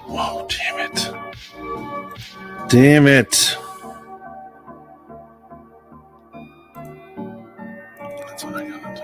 Whoa, damn it. Damn it. That's what I gotta do.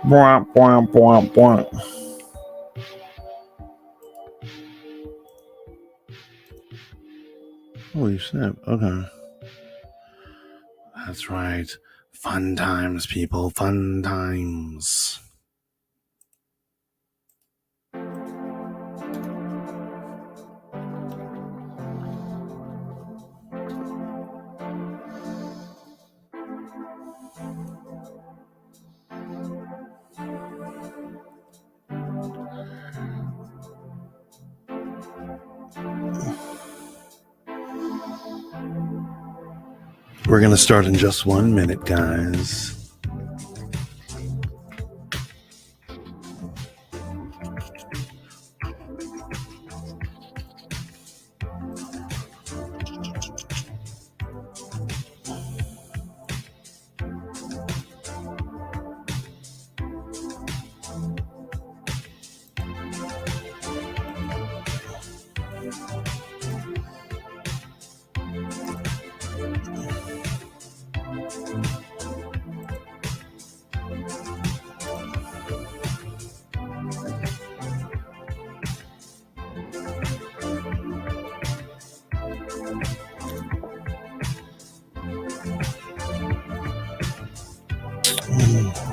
Bwah, bwah, bwah, bwah. Holy snap. Okay. That's right. Fun times, people. Fun times. We're going to start in just 1 minute, guys.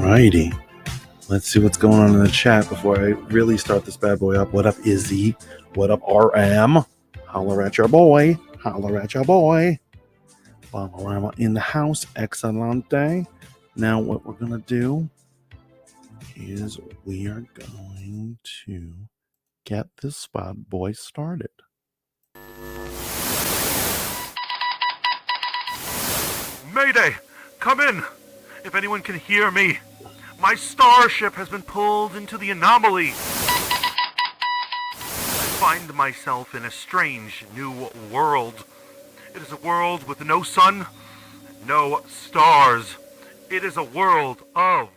Alrighty. Let's see what's going on in the chat before I really start this bad boy up. What up, Izzy? What up, RM? Holler at your boy. Holler at your boy. Bombarama in the house. Excelente. Now what we're going to do is we are going to get this bad boy started. Mayday! Come in! If anyone can hear me, my starship has been pulled into the anomaly. I find myself in a strange new world. It is a world with no sun, no stars. It is a world of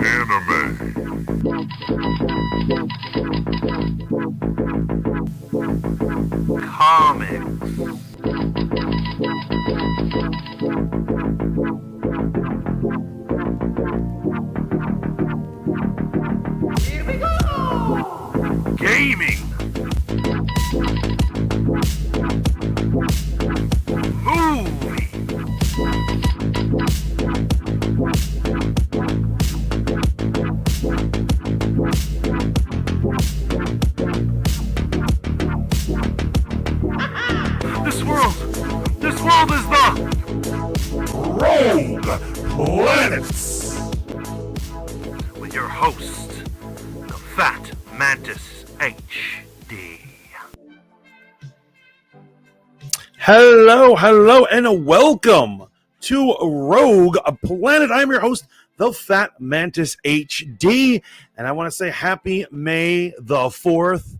anime. Comics. Here we go! Gaming. Movie. This world is the Rogue Planets. With your host, the Fat Mantis HD. Hello, and welcome to Rogue Planet. I'm your host, the Fat Mantis HD, and I want to say happy May the 4th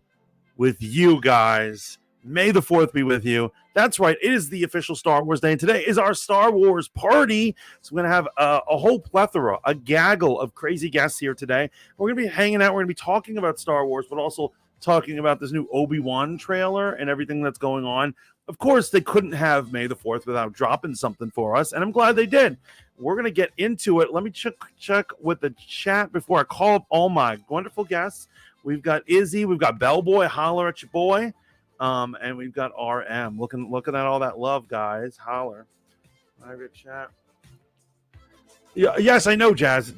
with you guys. May the 4th be with you. That's right. It is the official Star Wars Day, and today is our Star Wars party. So we're going to have a whole plethora, a gaggle of crazy guests here today. We're going to be hanging out. We're going to be talking about Star Wars, but also talking about this new Obi-Wan trailer and everything that's going on. Of course, they couldn't have May the 4th without dropping something for us, and I'm glad they did. We're going to get into it. Let me check with the chat before I call up all my wonderful guests. We've got Izzy. We've got Bellboy. Holler at your boy. And we've got RM. Looking at all that love, guys. Holler. Private chat. Yeah, yes, I know, Jazz.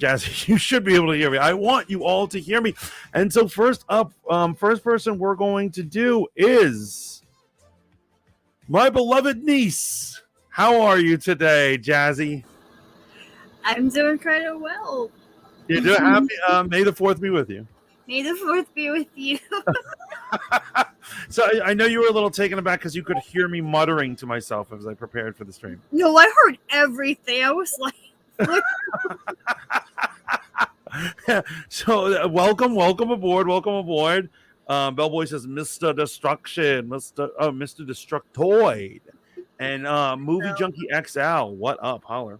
You should be able to hear me. I want you all to hear me. And so first up, first person we're going to do is my beloved niece. How are you today, Jazzy? I'm doing kind of well. You're doing happy. May the 4th be with you. May the 4th be with you. So I know you were a little taken aback because you could hear me muttering to myself as I prepared for the stream. No, I heard everything. I was like... So welcome aboard. Bellboy says Mr. Destruction, Mr. Destructoid, and Movie Junkie XL. What up, holler?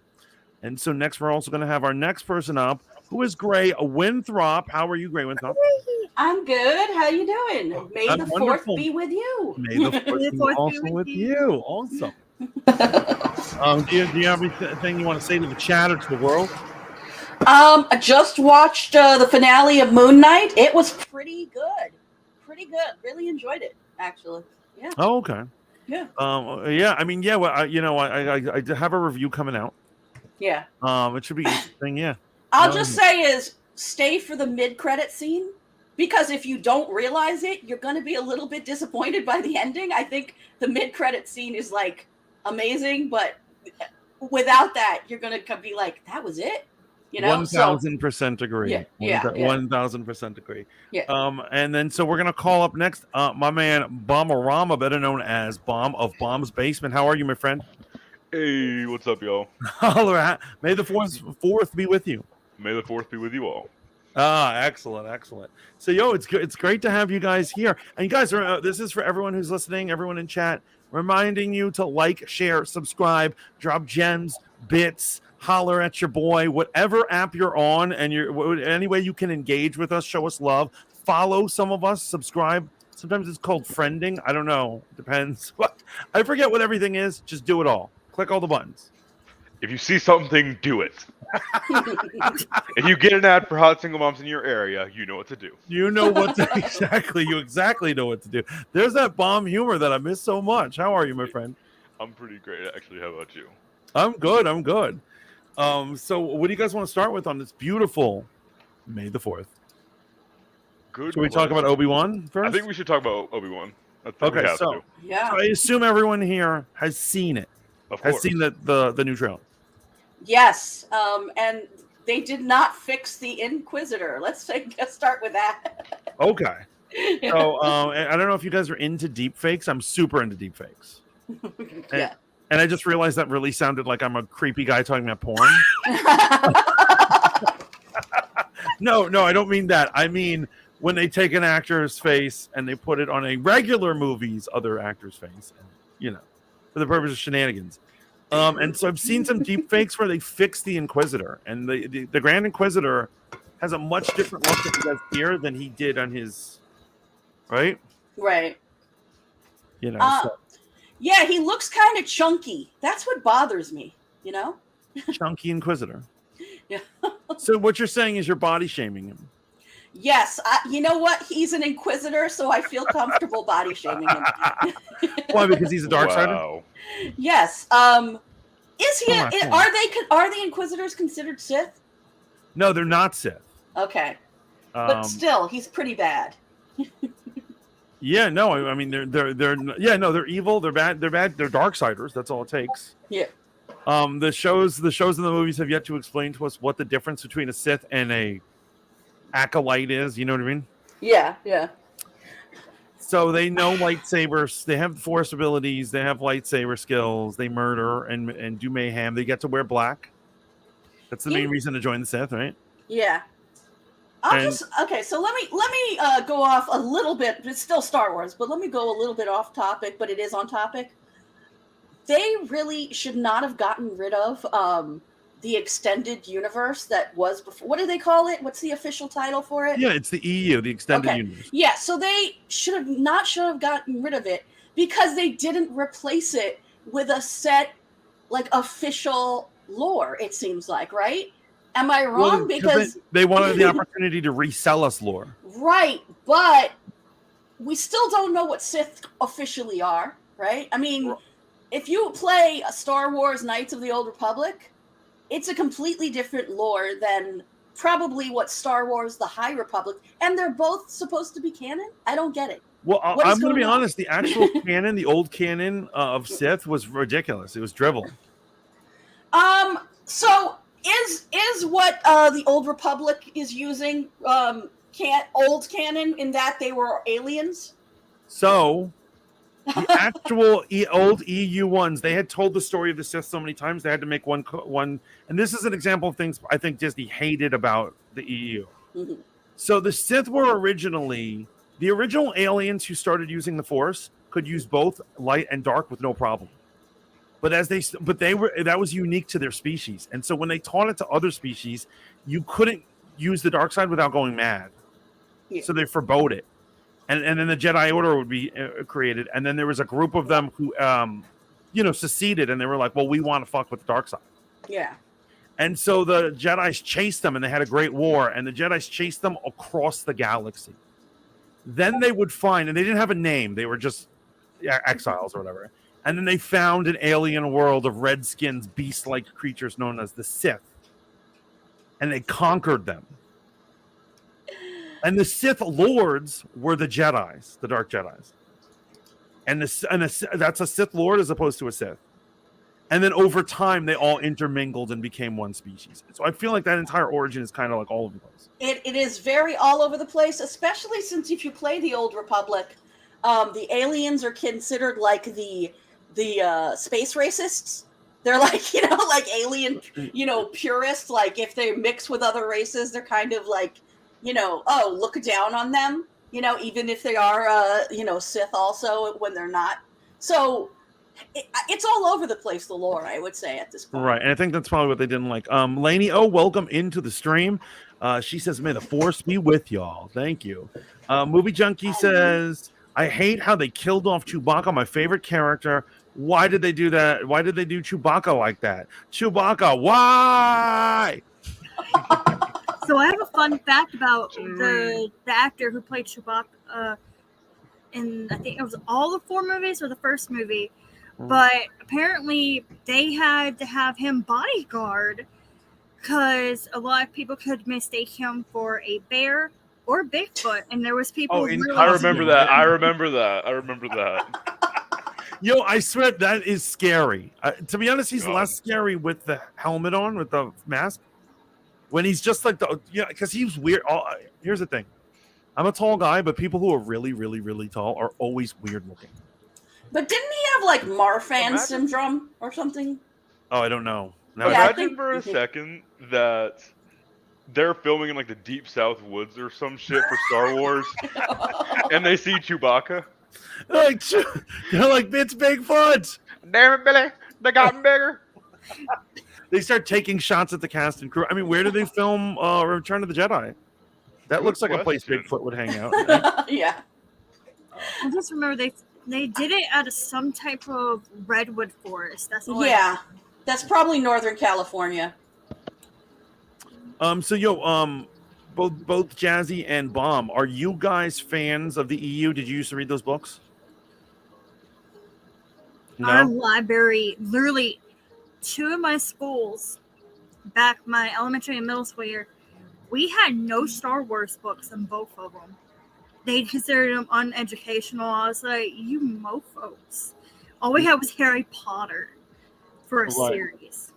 And so next we're also going to have our next person up, who is Gray Winthrop. How are you, Gray Winthrop? I'm good. How you doing? May the 4th be with you. May the 4th be also with you. Awesome. Do you have anything you want to say to the chat or to the world? I just watched the finale of Moon Knight. It was pretty good. Really enjoyed it, actually. Yeah. Oh, okay. Yeah. Yeah. I mean, yeah. Well, I have a review coming out. Yeah. It should be interesting. Yeah. I'll just say is stay for the mid-credit scene, because if you don't realize it, you're going to be a little bit disappointed by the ending. I think the mid-credit scene is like amazing, but without that, you're going to be like, that was it. You know, 1,000% agree. Yeah. 1,000% agree. Yeah. And then so we're gonna call up next my man Bombarama, better known as Bomb of Bomb's Basement. How are you, my friend? Hey, what's up, y'all? May the 4th be with you. May the 4th be with you all. Excellent. So, it's great to have you guys here. And you guys, this is for everyone who's listening, everyone in chat, reminding you to like, share, subscribe, drop gems, bits, holler at your boy, whatever app you're on, and any way you can engage with us, show us love, follow some of us, subscribe. Sometimes it's called friending. I don't know. Depends. I forget what everything is. Just do it all. Click all the buttons. If you see something, do it. If you get an ad for hot single moms in your area, you know what to do. You know what to you exactly know what to do. There's that bomb humor that I miss so much. How are you, my friend? I'm pretty great, actually. How about you? I'm good. So what do you guys want to start with on this beautiful May the 4th? Good. Should we talk about Obi-Wan first? I think we should talk about Obi-Wan. Okay, yeah. So I assume everyone here has seen it. Of course. Has seen the new trailer. Yes. And they did not fix the Inquisitor. Let's start with that. Okay. So I don't know if you guys are into deep fakes. I'm super into deep fakes. Yeah. And I just realized that really sounded like I'm a creepy guy talking about porn. No, I don't mean that. I mean when they take an actor's face and they put it on a regular movie's other actor's face, and, for the purpose of shenanigans. And so I've seen some deep fakes where they fix the Inquisitor, and the Grand Inquisitor has a much different look that he does here than he did on his, right? Right. You know, Yeah, he looks kind of chunky. That's what bothers me, chunky Inquisitor. Yeah. So what you're saying is you're body shaming him. Yes, you know what? He's an Inquisitor, so I feel comfortable body shaming him. Why? Because he's a dark sider? Wow. Yes. Is he? Come on. Are the Inquisitors considered Sith? No, they're not Sith. Okay, but still, he's pretty bad. Yeah, no, I mean they're evil, they're bad, they're dark siders. That's all it takes. Yeah. The shows and the movies have yet to explain to us what the difference between a Sith and a acolyte is. You know what I mean? Yeah, yeah. So they know lightsabers. They have Force abilities. They have lightsaber skills. They murder and do mayhem. They get to wear black. That's the main reason to join the Sith, right? Yeah. So let me go off a little bit. It's still Star Wars, but let me go a little bit off topic, but it is on topic. They really should not have gotten rid of the extended universe that was before. What do they call it? What's the official title for it? Yeah, it's the EU, the extended universe. Yeah, so they should have gotten rid of it because they didn't replace it with a set, like, official lore, it seems like, right? Am I wrong? Well, because they wanted the opportunity to resell us lore. Right, but we still don't know what Sith officially are, right? I mean, if you play a Star Wars Knights of the Old Republic, it's a completely different lore than probably what Star Wars The High Republic, and they're both supposed to be canon? I don't get it. Well, I'm going to be honest. The actual canon, the old canon of Sith was ridiculous. It was drivel. So is what the Old Republic is using old canon in that they were aliens? So the actual old EU ones, they had told the story of the Sith so many times they had to make one. And this is an example of things I think Disney hated about the EU. Mm-hmm. So the Sith were the original aliens who started using the Force could use both light and dark with no problem. But that was unique to their species. And so when they taught it to other species, you couldn't use the dark side without going mad. Yeah. So they forbade it. And then the Jedi Order would be created. And then there was a group of them who, seceded. And they were like, well, we want to fuck with the dark side. Yeah. And so the Jedis chased them and they had a great war. And the Jedis chased them across the galaxy. Then they would find, and they didn't have a name. They were just exiles or whatever. And then they found an alien world of redskins, beast-like creatures known as the Sith. And they conquered them. And the Sith Lords were the Jedis, the Dark Jedis. And that's a Sith Lord as opposed to a Sith. And then over time, they all intermingled and became one species. So I feel like that entire origin is kind of like all over the place. It is very all over the place, especially since if you play the Old Republic, the aliens are considered like the space racists. They're like, like alien, purists. Like if they mix with other races, they're kind of like, look down on them, even if they are, Sith also when they're not. So it's all over the place, the lore, I would say at this point. Right. And I think that's probably what they didn't like. Lainey, welcome into the stream. She says, may the Force be with y'all. Thank you. Movie Junkie says, I hate how they killed off Chewbacca, my favorite character. Why did they do that? Why did they do Chewbacca like that? Chewbacca, why? So I have a fun fact about the actor who played Chewbacca in, I think it was all the 4 movies or the first movie. But apparently they had to have him bodyguard because a lot of people could mistake him for a bear or Bigfoot. And there was people. I remember that. Yo, I swear that is scary. To be honest, he's less scary with the helmet on, with the mask. When he's just like because he's weird. Here's the thing. I'm a tall guy, but people who are really, really, really tall are always weird looking. But didn't he have like Marfan syndrome or something? Oh, I don't know. Imagine for a second that they're filming in like the deep South woods or some shit for Star Wars, and they see Chewbacca. They're like, it's Bigfoot. Damn it, Billy! They got him bigger. They start taking shots at the cast and crew. I mean, where did they film Return of the Jedi? That Good looks like a place question. Bigfoot would hang out. Right? Yeah. I just remember they did it out of some type of redwood forest. That's all. Yeah. That's probably Northern California. Both Jazzy and Bomb, are you guys fans of the EU? Did you used to read those books? Our No. library, literally, 2 of my schools, back my elementary and middle school year, we had no Star Wars books in both of them. They considered them uneducational. I was like, you mofos. All we had was Harry Potter for a series.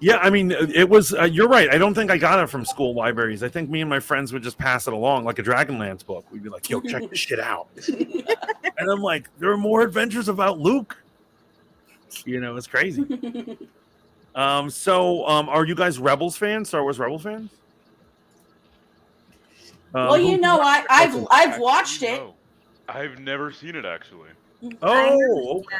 Yeah, I mean, it was. You're right. I don't think I got it from school libraries. I think me and my friends would just pass it along like a Dragonlance book. We'd be like, "Yo, check this shit out," and I'm like, "There are more adventures about Luke." It's crazy. Are you guys Rebels fans? Star Wars Rebels fans? Well, I've watched it. No. I've never seen it actually. Oh, okay.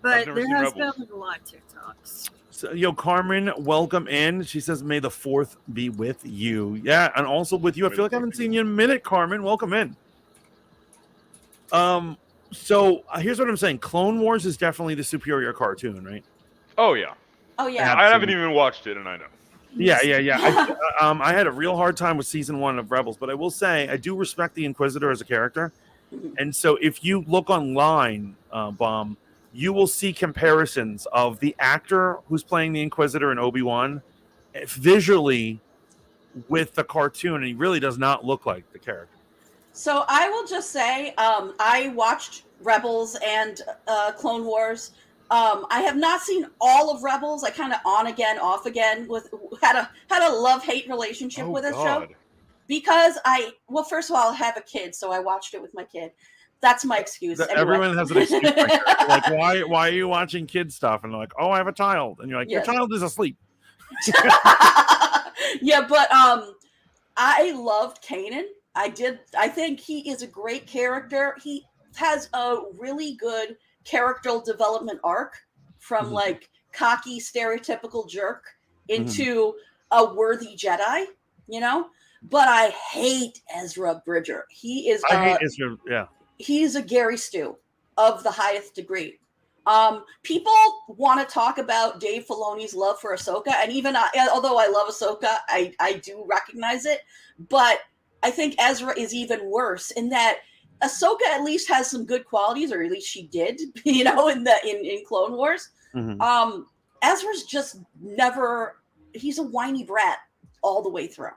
But never there seen has Rebels. been a lot of TikToks. So, Carmen, welcome in. She says, "May the 4th be with you." Yeah, and also with you. I feel like I haven't seen you in a minute, Carmen. Welcome in. Here's what I'm saying. Clone Wars is definitely the superior cartoon, right? Oh yeah. Oh yeah. I haven't even watched it, and I know. Yeah. I had a real hard time with season 1 of Rebels, but I will say I do respect the Inquisitor as a character. And so if you look online, Bomb, you will see comparisons of the actor who's playing the Inquisitor in Obi-Wan visually with the cartoon, and he really does not look like the character. So I will just say, I watched Rebels and Clone Wars. I have not seen all of Rebels. I kind of on again, off again. Had a love-hate relationship with this show because first of all, I have a kid, so I watched it with my kid. That's my excuse. Anyway. Everyone has an excuse. Like, why are you watching kid stuff? And they're like, oh, I have a child, and you're like, your child is asleep. Yeah, but I loved Kanan. I think he is a great character. He has a really good character development arc from like cocky, stereotypical jerk into a worthy Jedi, But I hate Ezra Bridger. He is. I hate Ezra. Yeah. He's a Gary Stu of the highest degree. People want to talk about Dave Filoni's love for Ahsoka, and even although I love Ahsoka, I do recognize it. But I think Ezra is even worse in that Ahsoka at least has some good qualities, or at least she did, in Clone Wars. Ezra's just never. He's a whiny brat all the way through.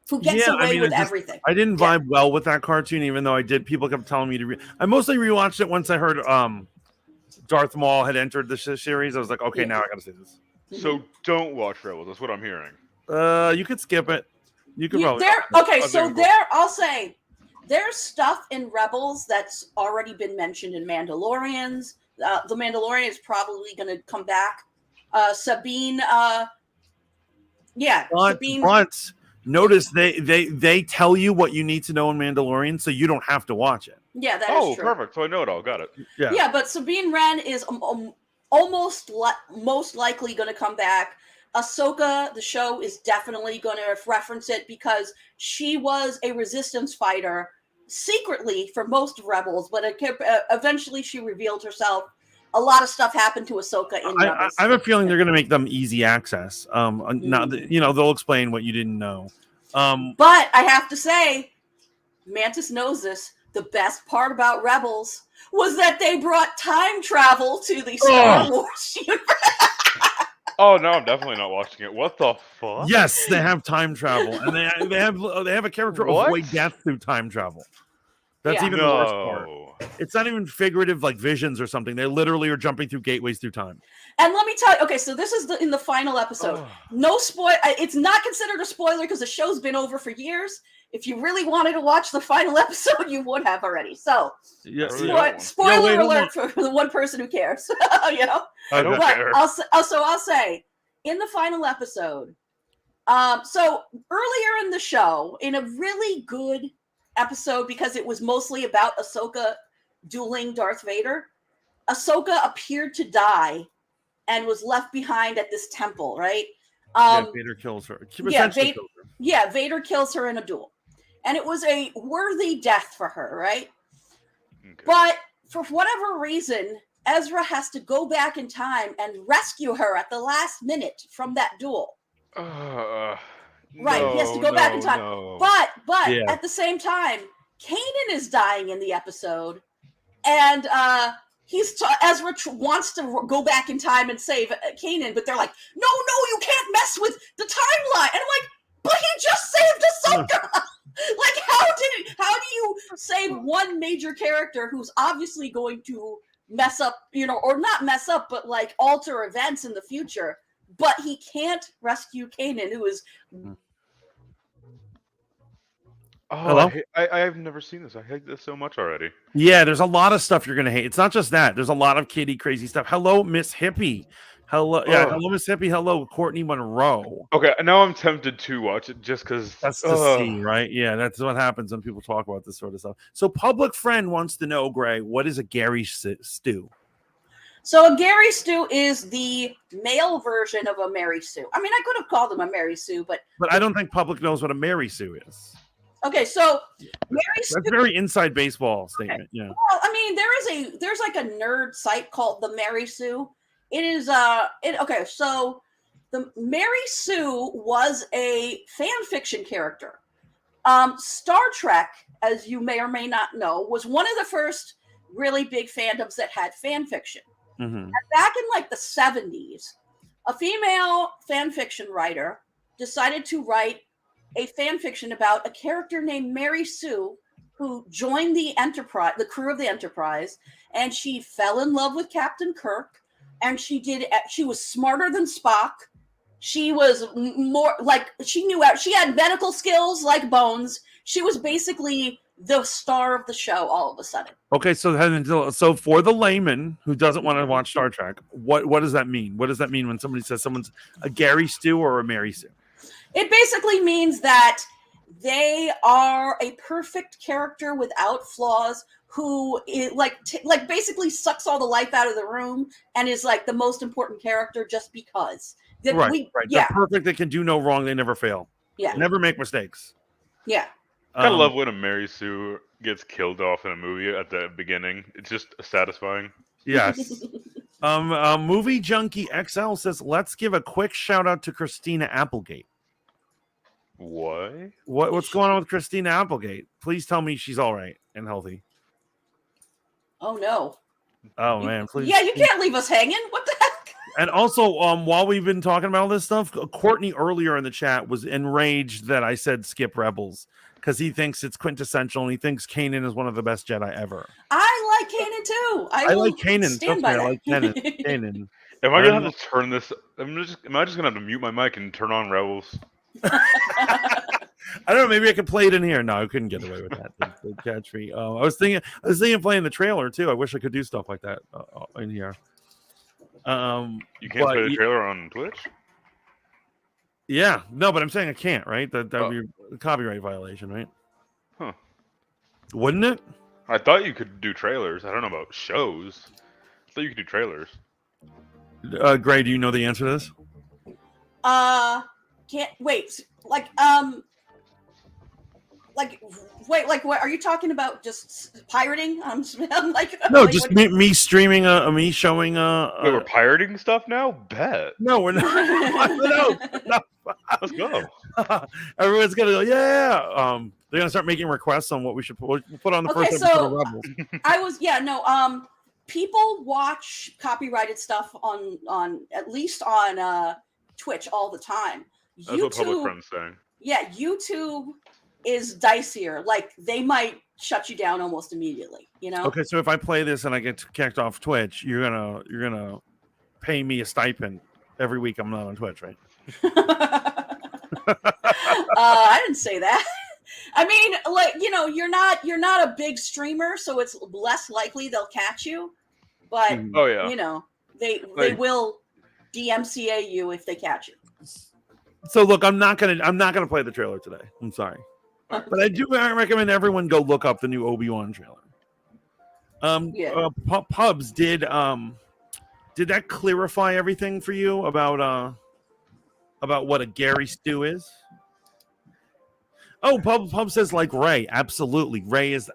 Who gets away with everything. I didn't vibe well with that cartoon, even though I did. People kept telling me to I mostly rewatched it once I heard Darth Maul had entered the series. I was like, okay, now I gotta see this. So don't watch Rebels. That's what I'm hearing. You could skip it. You could probably. I'll say there's stuff in Rebels that's already been mentioned in Mandalorians. The Mandalorian is probably going to come back. Sabine. Sabine. Once. Notice they tell you what you need to know in Mandalorian, so you don't have to watch it. Yeah, that is true. Oh, perfect. So I know it all. Got it. Yeah, but Sabine Wren is almost most likely going to come back. Ahsoka, the show, is definitely going to reference it because she was a resistance fighter secretly for most of Rebels, but eventually she revealed herself. A lot of stuff happened to Ahsoka in Rebels. I have a feeling they're going to make them easy access. They'll explain what you didn't know. But I have to say, Mantis knows this. The best part about Rebels was that they brought time travel to the Star Wars universe. Oh no, I'm definitely not watching it. What the fuck? Yes, they have time travel, and they have a character avoid death through time travel. That's even the worst part. It's not even figurative like visions or something. They literally are jumping through gateways through time. And let me tell you, okay, so this is in the final episode. No spoil. It's not considered a spoiler because the show's been over for years. If you really wanted to watch the final episode, you would have already. So, spoiler alert for the one person who cares. I don't care. I'll say in the final episode. So earlier in the show, in a really good episode because it was mostly about Ahsoka dueling Darth Vader, Ahsoka appeared to die and was left behind at this temple, right? Vader kills her. Vader kills her in a duel. And it was a worthy death for her, right? Okay. But for whatever reason, Ezra has to go back in time and rescue her at the last minute from that duel. Right, He has to go back in time. No. But at the same time, Kanan is dying in the episode, and Ezra wants to go back in time and save Kanan, but they're like, no, you can't mess with the timeline. And I'm like, but he just saved Ahsoka. Like, how do you save one major character who's obviously going to mess up, or not mess up, but like alter events in the future, but he can't rescue Kanan, who is... Hello? I've never seen this. I hate this so much already. Yeah, there's a lot of stuff you're gonna hate. It's not just that. There's a lot of kitty crazy stuff. Hello, Miss Hippie. Hello, hello, Miss Hippie. Hello, Courtney Monroe. Okay, now I'm tempted to watch it just because that's to see, right? Yeah, that's what happens when people talk about this sort of stuff. So, Public Friend wants to know, Gray, what is a Gary stew? So, a Gary stew is the male version of a Mary Sue. I mean, I could have called him a Mary Sue, but I don't think Public knows what a Mary Sue is. Okay, so Mary Sue. That's a very inside baseball statement. Okay. Yeah. Well, I mean, there's like a nerd site called the Mary Sue. It is okay, so the Mary Sue was a fan fiction character. Star Trek, as you may or may not know, was one of the first really big fandoms that had fan fiction. Mm-hmm. And back in like the 70s, a female fan fiction writer decided to write a fan fiction about a character named Mary Sue who joined the crew of the Enterprise, and she fell in love with Captain Kirk. And she was smarter than Spock. She was more like, she had medical skills like Bones. She was basically the star of the show all of a sudden. Okay, so for the layman who doesn't want to watch Star Trek, what does that mean? What does that mean when somebody says someone's a Gary Stew or a Mary Sue? It basically means that they are a perfect character without flaws, who is like basically sucks all the life out of the room and is like the most important character just because. Right. They're perfect. They can do no wrong. They never fail. Yeah. Never make mistakes. Yeah. I love when a Mary Sue gets killed off in a movie at the beginning. It's just satisfying. Yes. Movie Junkie XL says, let's give a quick shout out to Christina Applegate. What's going on with Christina Applegate? Please tell me she's all right and healthy. Oh no. Oh man, please. Yeah, you can't leave us hanging. What the heck? And also, while we've been talking about this stuff, Courtney earlier in the chat was enraged that I said skip Rebels because he thinks it's quintessential and he thinks Kanan is one of the best Jedi ever. I like Kanan too. I like Kanan. Stand by I like Kanan. Am I gonna have to turn this? Am I just gonna have to mute my mic and turn on Rebels? I don't know. Maybe I could play it in here. No, I couldn't get away with that. They catch me. I was thinking playing the trailer too. I wish I could do stuff like that in here. You can't play the trailer on Twitch. Yeah, no, but I'm saying I can't. Right? That would be a copyright violation, right? Huh? Wouldn't it? I thought you could do trailers. I don't know about shows. I thought you could do trailers. Gray, do you know the answer to this? Can't wait. Wait, what are you talking about? Just pirating? I'm like, no, like, just me streaming, me showing. Wait, we're pirating stuff now? Bet. No, we're not. no. Let's go. Everyone's gonna go. Yeah. They're gonna start making requests on what we should put on the first episode of Rebels. People watch copyrighted stuff on at least on Twitch all the time. That's what Public Friend's saying. Yeah, YouTube is dicier. Like, they might shut you down almost immediately, you know? Okay, so if I play this and I get kicked off Twitch, you're gonna pay me a stipend every week I'm not on Twitch, right? I didn't say that. I mean, like, you're not a big streamer, so it's less likely they'll catch you. But they will DMCA you if they catch you. So look, I'm not gonna play the trailer today. I'm sorry, but I do recommend everyone go look up the new Obi-Wan trailer. Pubs did Did that clarify everything for you about what a Gary stew is? Oh, Pub says like Ray. Absolutely, Ray is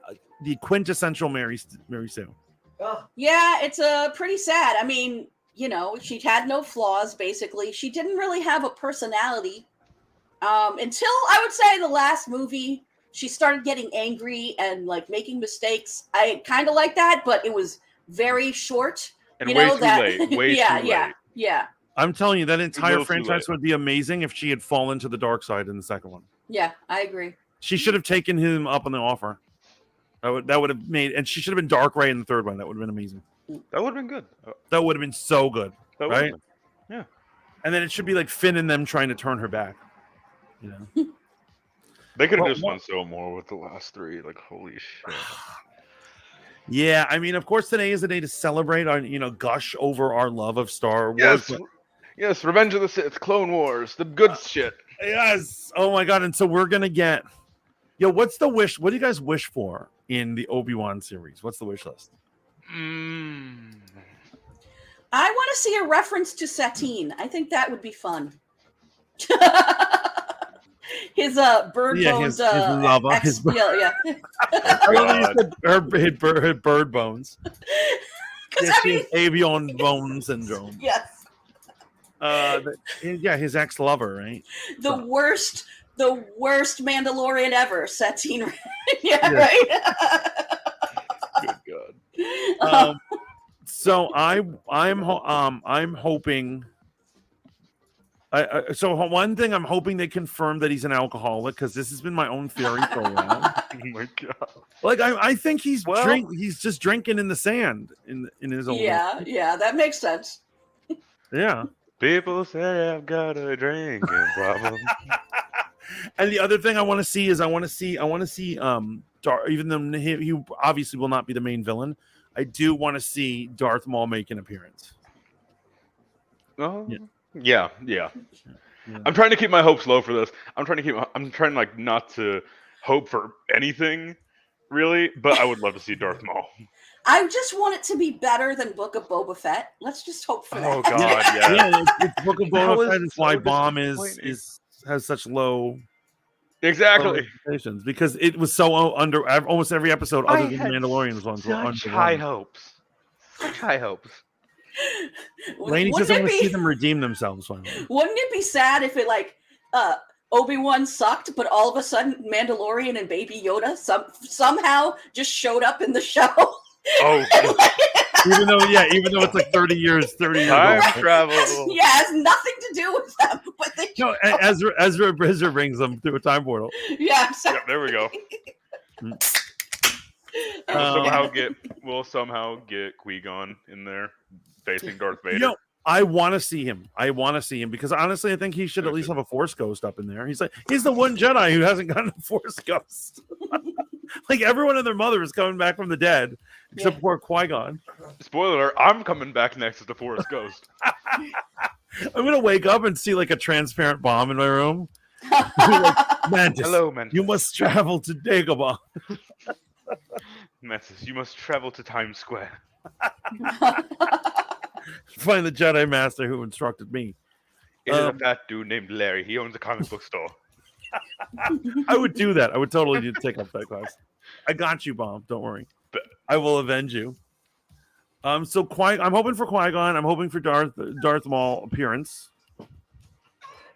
the quintessential Mary Sue. Yeah, it's pretty sad. I mean, you know, she had no flaws. Basically, she didn't really have a personality until I would say the last movie. She started getting angry and like making mistakes. I kind of like that, but it was very short. And you way know too that. late. Way yeah, too yeah, late. yeah, I'm telling you, that entire little too franchise late. would be amazing if she had fallen to the dark side in the second one. yeah. I agree. She should have taken him up on the offer. That would have made, and she should have been Dark Ray in the third one. That would have been amazing. That would have been good. That would have been so good, That right? would've been. Yeah. And then it should be like Finn and them trying to turn her back. You know, They could have Well, just went so more with the last three. Like, holy shit. yeah. I mean, of course, today is a day to celebrate on gush over our love of Star Wars. Yes. but- Yes. Revenge of the Sith, Clone Wars, the good shit. yes. Oh my god! And so we're gonna get. What's the wish? What do you guys wish for in the Obi-Wan series? What's the wish list? Mm. I want to see a reference to Satine. I think that would be fun. His bird bones. his lava. Yeah. I love that you said her bird bones. Because Yes, I mean, avian bone syndrome. yes, His ex-lover, right? the worst Mandalorian ever, Satine. Yeah. Right. Good God. So I'm hoping. So one thing I'm hoping they confirm that he's an alcoholic, because this has been my own theory for a while. Oh my God. Like I think he's Well- he's just drinking in the sand in his old Yeah, that makes sense. yeah. People say I've got a drinking problem. And the other thing I want to see is even though he obviously will not be the main villain, I do want to see Darth Maul make an appearance. Oh, Yeah. yeah. I'm trying to keep my hopes low for this. I'm trying like not to hope for anything, really. But I would love to see Darth Maul. I just want it to be better than Book of Boba Fett. Let's just hope for that. Oh God, yeah. Yeah, it's Book of That was Boba Fett is why so Bomb disappointing. has such low Exactly. expectations, because it was so under almost every episode other than the Mandalorian was Such high hopes. Such high hopes. Laney says I want to see them redeem themselves finally. Wouldn't it be sad if it like Obi-Wan sucked, but all of a sudden Mandalorian and Baby Yoda somehow just showed up in the show? Oh, even though it's like 30 years time old. travel. Yeah, it has nothing to do with them. But they No, Ezra brings them through a time portal. yeah, so, Yep, there we go. We'll somehow get Qui-Gon in there facing Darth Vader. I want to see him. Because honestly, I think he should at least have a Force Ghost up in there. He's the one Jedi who hasn't gotten a Force Ghost. Like everyone and their mother is coming back from the dead, except for Qui-Gon. Spoiler alert, I'm coming back next as the Force Ghost. I'm gonna wake up and see like a transparent bomb in my room. Like, Mantis, Hello, Mantis. you must travel to Dagobah. Mantis, you must travel to Times Square. Find the Jedi Master who instructed me. It is a fat dude named Larry. He owns a comic book store. I would do that. I would totally take up that class. I got you, Bomb. Don't worry. I will avenge you. So I'm hoping for Qui-Gon. I'm hoping for Darth Maul appearance.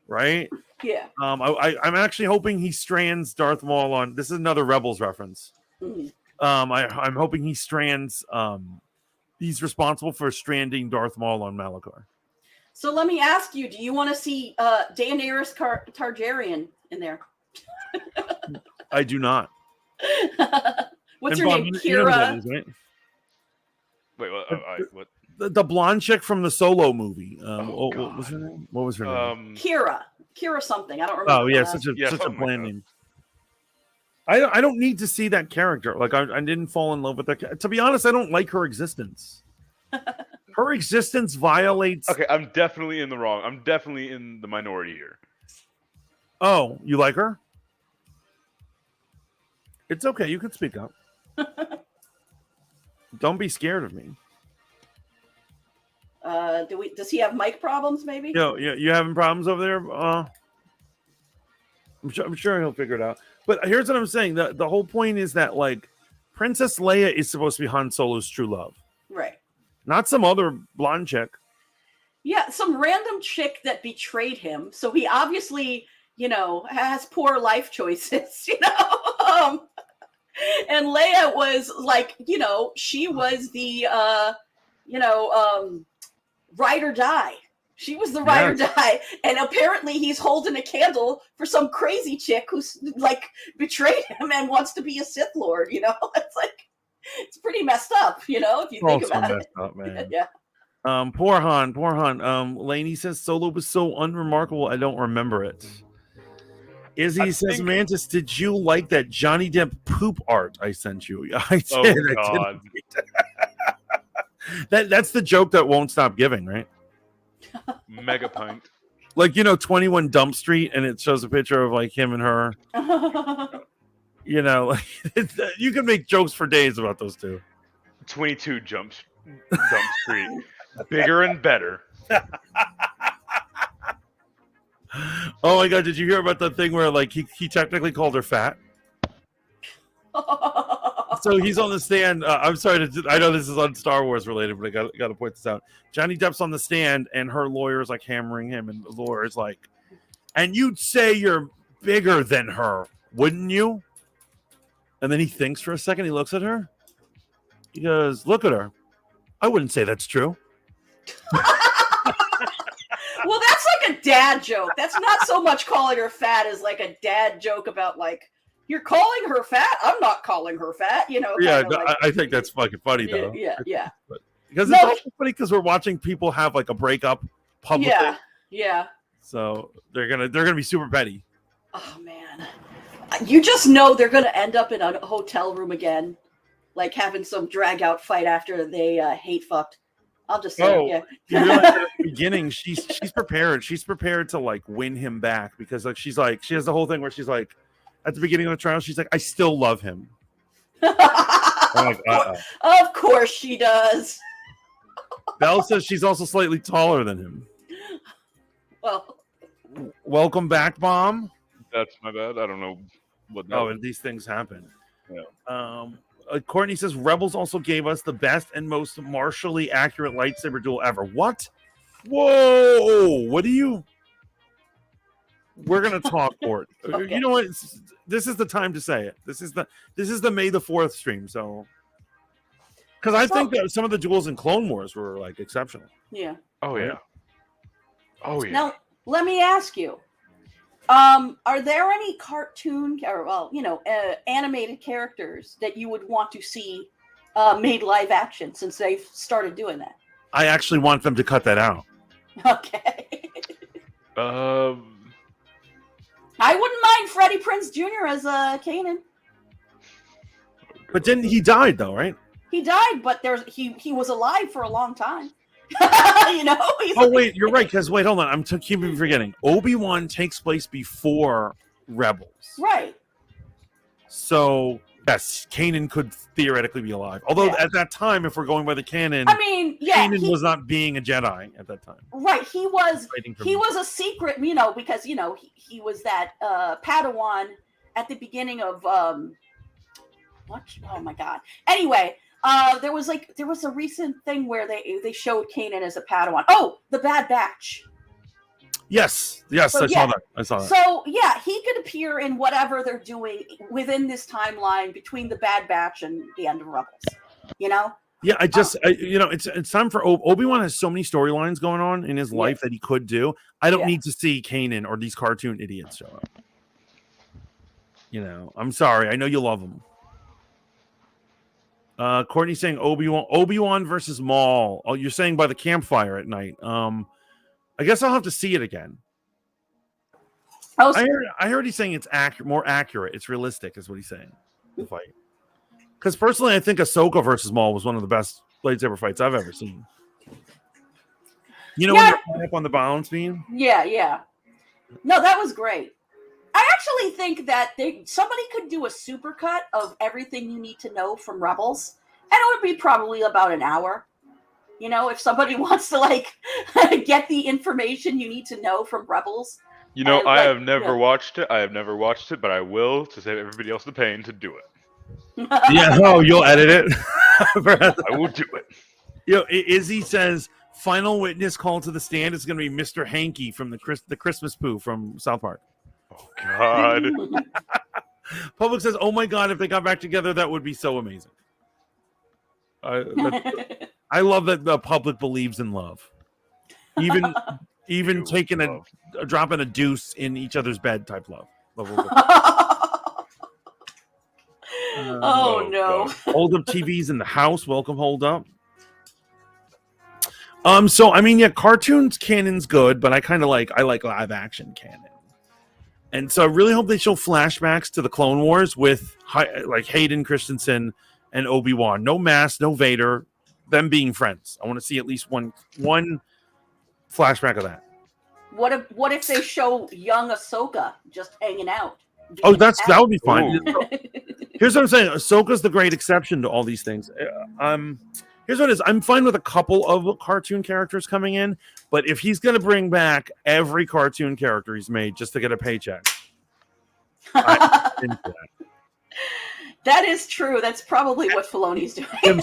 Right? yeah. I'm actually hoping he strands Darth Maul on. This is another Rebels reference. Mhm. I'm hoping he strands. He's responsible for stranding Darth Maul on Malachor. So let me ask you: do you want to see Daenerys Targaryen in there? I do not. What's And her Bob, name? you know who that Kira. is, right? Wait, what? The blonde chick from the Solo movie. Oh, what was her name? What was her name? Kira something. I don't remember. Oh yeah, her such last- a something like bland that. name. I don't need to see that character. Like I didn't fall in love with that. To be honest, I don't like her existence. Her existence violates. Okay, I'm definitely in the wrong. I'm definitely in the minority here. Oh, you like her? It's okay. You can speak up. Don't be scared of me. Does he have mic problems? Maybe. You having problems over there? I'm sure he'll figure it out. But here's what I'm saying: the whole point is that like Princess Leia is supposed to be Han Solo's true love, Right. not some other blonde chick. Yeah, some random chick that betrayed him. So he obviously, has poor life choices. And Leia was like, she was the, ride or die. She was the ride or die. And apparently he's holding a candle for some crazy chick who's like betrayed him and wants to be a Sith Lord, It's like, it's pretty messed up, if you think about it. Up, man. Yeah. Poor Han. Lainey says Solo was so unremarkable, I don't remember it. Izzy says, Mantis, did you like that Johnny Depp poop art I sent you? I did. Oh, God. That's the joke that won't stop giving, right? Mega pint. Like, 21 Dump Street, and it shows a picture of like him and her. You can make jokes for days about those two. 22 Dump Street. Bigger and better. Oh my God! Did you hear about the thing where like he technically called her fat? So he's on the stand. I'm sorry I know this is on Star Wars related, but I got to point this out. Johnny Depp's on the stand, and her lawyer is like hammering him, and the lawyer is like, "And you'd say you're bigger than her, wouldn't you?" And then he thinks for a second. He looks at her. He goes, "Look at her. I wouldn't say that's true." Well, that's like a dad joke. That's not so much calling her fat as like a dad joke about like, you're calling her fat? I'm not calling her fat, Yeah, I think that's fucking funny though. Yeah. Because it's also funny because we're watching people have like a breakup publicly. Yeah. So they're gonna be super petty. Oh man, you just know they're gonna end up in a hotel room again, like having some drag out fight after they hate fucked. I'll just say, you realize at the beginning she's prepared. She's prepared to like win him back because like she has the whole thing where she's like at the beginning of the trial she's like, I still love him. I'm like, Of course she does. Belle says she's also slightly taller than him. Well, welcome back, Bomb. That's my bad. I don't know what that and these things happen. Yeah. Courtney says Rebels also gave us the best and most martially accurate lightsaber duel ever. What? Whoa! What do you? We're gonna talk, Court. Okay. You know what? This is the time to say it. This is the May the 4th stream. So, because I think that some of the duels in Clone Wars were like exceptional. Yeah. Oh yeah. Oh yeah. Now let me ask you. Are there any cartoon or animated characters that you would want to see made live action since they've started doing that? I actually want them to cut that out. Okay. I wouldn't mind Freddie Prinze Jr. as Kanan. But then he died though, right? He died, but he was alive for a long time. Wait, you're right. Because hold on, I'm keep forgetting. Obi-Wan takes place before Rebels, right? So yes, Kanan could theoretically be alive. Although at that time, if we're going by the canon, Kanan was not being a Jedi at that time. Right, he was a secret, because he was that Padawan at the beginning of what? Oh my God. Anyway. There was a recent thing where they showed Kanan as a Padawan. Oh, the Bad Batch. Yes, I saw that. So yeah, he could appear in whatever they're doing within this timeline between the Bad Batch and the end of Rebels. Yeah, it's time for Obi-Wan has so many storylines going on in his life that he could do. I don't need to see Kanan or these cartoon idiots show up. I'm sorry. I know you love them. Courtney saying Obi-Wan versus Maul. Oh, you're saying by the campfire at night. I guess I'll have to see it again. I heard he's saying it's more accurate. It's realistic, is what he's saying. The fight. Because personally, I think Ahsoka versus Maul was one of the best lightsaber fights I've ever seen. When they're up on the balance beam? Yeah. No, that was great. I actually think that somebody could do a supercut of everything you need to know from Rebels, and it would be probably about an hour. if somebody wants to like get the information you need to know from Rebels. I have never watched it. But I will to save everybody else the pain to do it. Yeah, you'll edit it. I will do it. Izzy says final witness called to the stand is going to be Mr. Hanky from the Christmas Pooh from South Park. Oh God. Public says, "Oh my God, if they got back together, that would be so amazing." I love that the public believes in love, even taking dropping a deuce in each other's bed type love. Oh no! God. Hold up TVs in the house. Welcome, hold up. So I mean, yeah, cartoons canon's good, but I like live action canon. And so I really hope they show flashbacks to the Clone Wars with like Hayden Christensen and Obi-Wan. No Mask, no Vader, them being friends. I want to see at least one flashback of that. What if they show young Ahsoka just hanging out? Oh, that would be fun. Here's what I'm saying. Ahsoka's the great exception to all these things. Here's what it is. I'm fine with a couple of cartoon characters coming in, but if he's going to bring back every cartoon character he's made just to get a paycheck, I'm into that. That is true. That's probably what Filoni's doing. I'm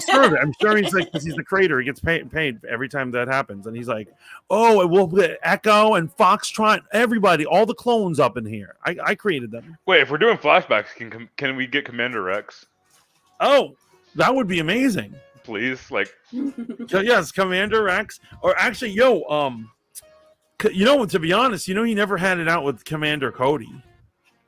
sure he's like, because he's the creator, he gets paid every time that happens, and he's like, "Oh, it will put Echo and Foxtrot, everybody, all the clones up in here. I created them." Wait, if we're doing flashbacks, can we get Commander Rex? Oh, that would be amazing. Please, like, so yes, Commander Rex, or actually, to be honest, he never had it out with Commander Cody.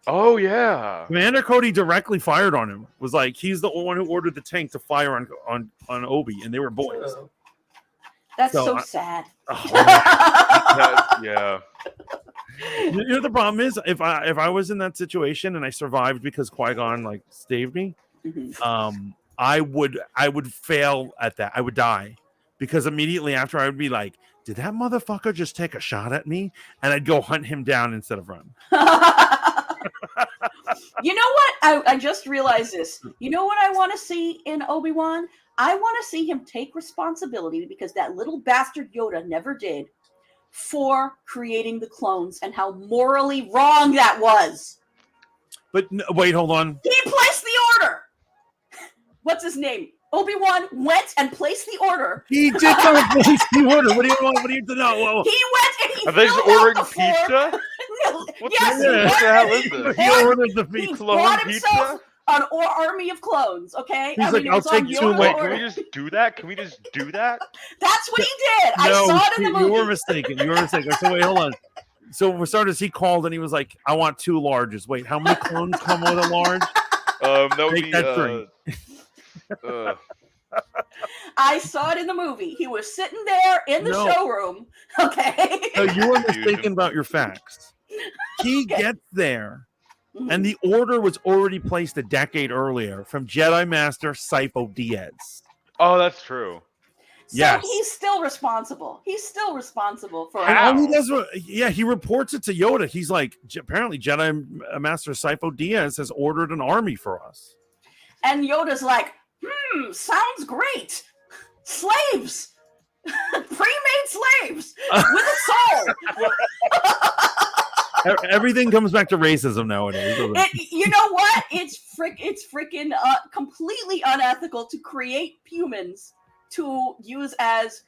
Oh yeah, Commander Cody directly fired on him. Was like, he's the one who ordered the tank to fire on Obi, and they were boys. That's so sad. Yeah. The problem is, if I was in that situation and I survived because Qui-Gon like saved me, I would fail at that. I would die because immediately after I would be like, did that motherfucker just take a shot at me? And I'd go hunt him down instead of run. You know what? I just realized this. You know what I want to see in Obi-Wan? I want to see him take responsibility, because that little bastard Yoda never did, for creating the clones and how morally wrong that was. But wait, hold on. He placed the order. What's his name? Obi-Wan went and placed the order. He did not place the order. What do you want? What do you know? Whoa. He went and he Are they just ordering pizza? What the hell is this? He ordered the He pizza. bought himself an army of clones, okay? He's like, I'll take two. Wait, can we just do that? That's what he did. I saw it in the movie. You were mistaken. So wait, hold on. So for starters, he called and he was like, I want 2 larges. Wait, how many clones come with a large? That would Make be that 3. I saw it in the movie. He was sitting there in the showroom. Okay. No, you were mistaken about your facts. He gets there, and the order was already placed a decade earlier from Jedi Master Sifo Dyas. Oh, that's true. So yes. He's still responsible. For and all he does, he reports it to Yoda. He's like, apparently Jedi Master Sifo Dyas has ordered an army for us. And Yoda's like, sounds great. Slaves. Pre-made slaves with a soul. Everything comes back to racism nowadays. You know what? It's freaking completely unethical to create humans to use as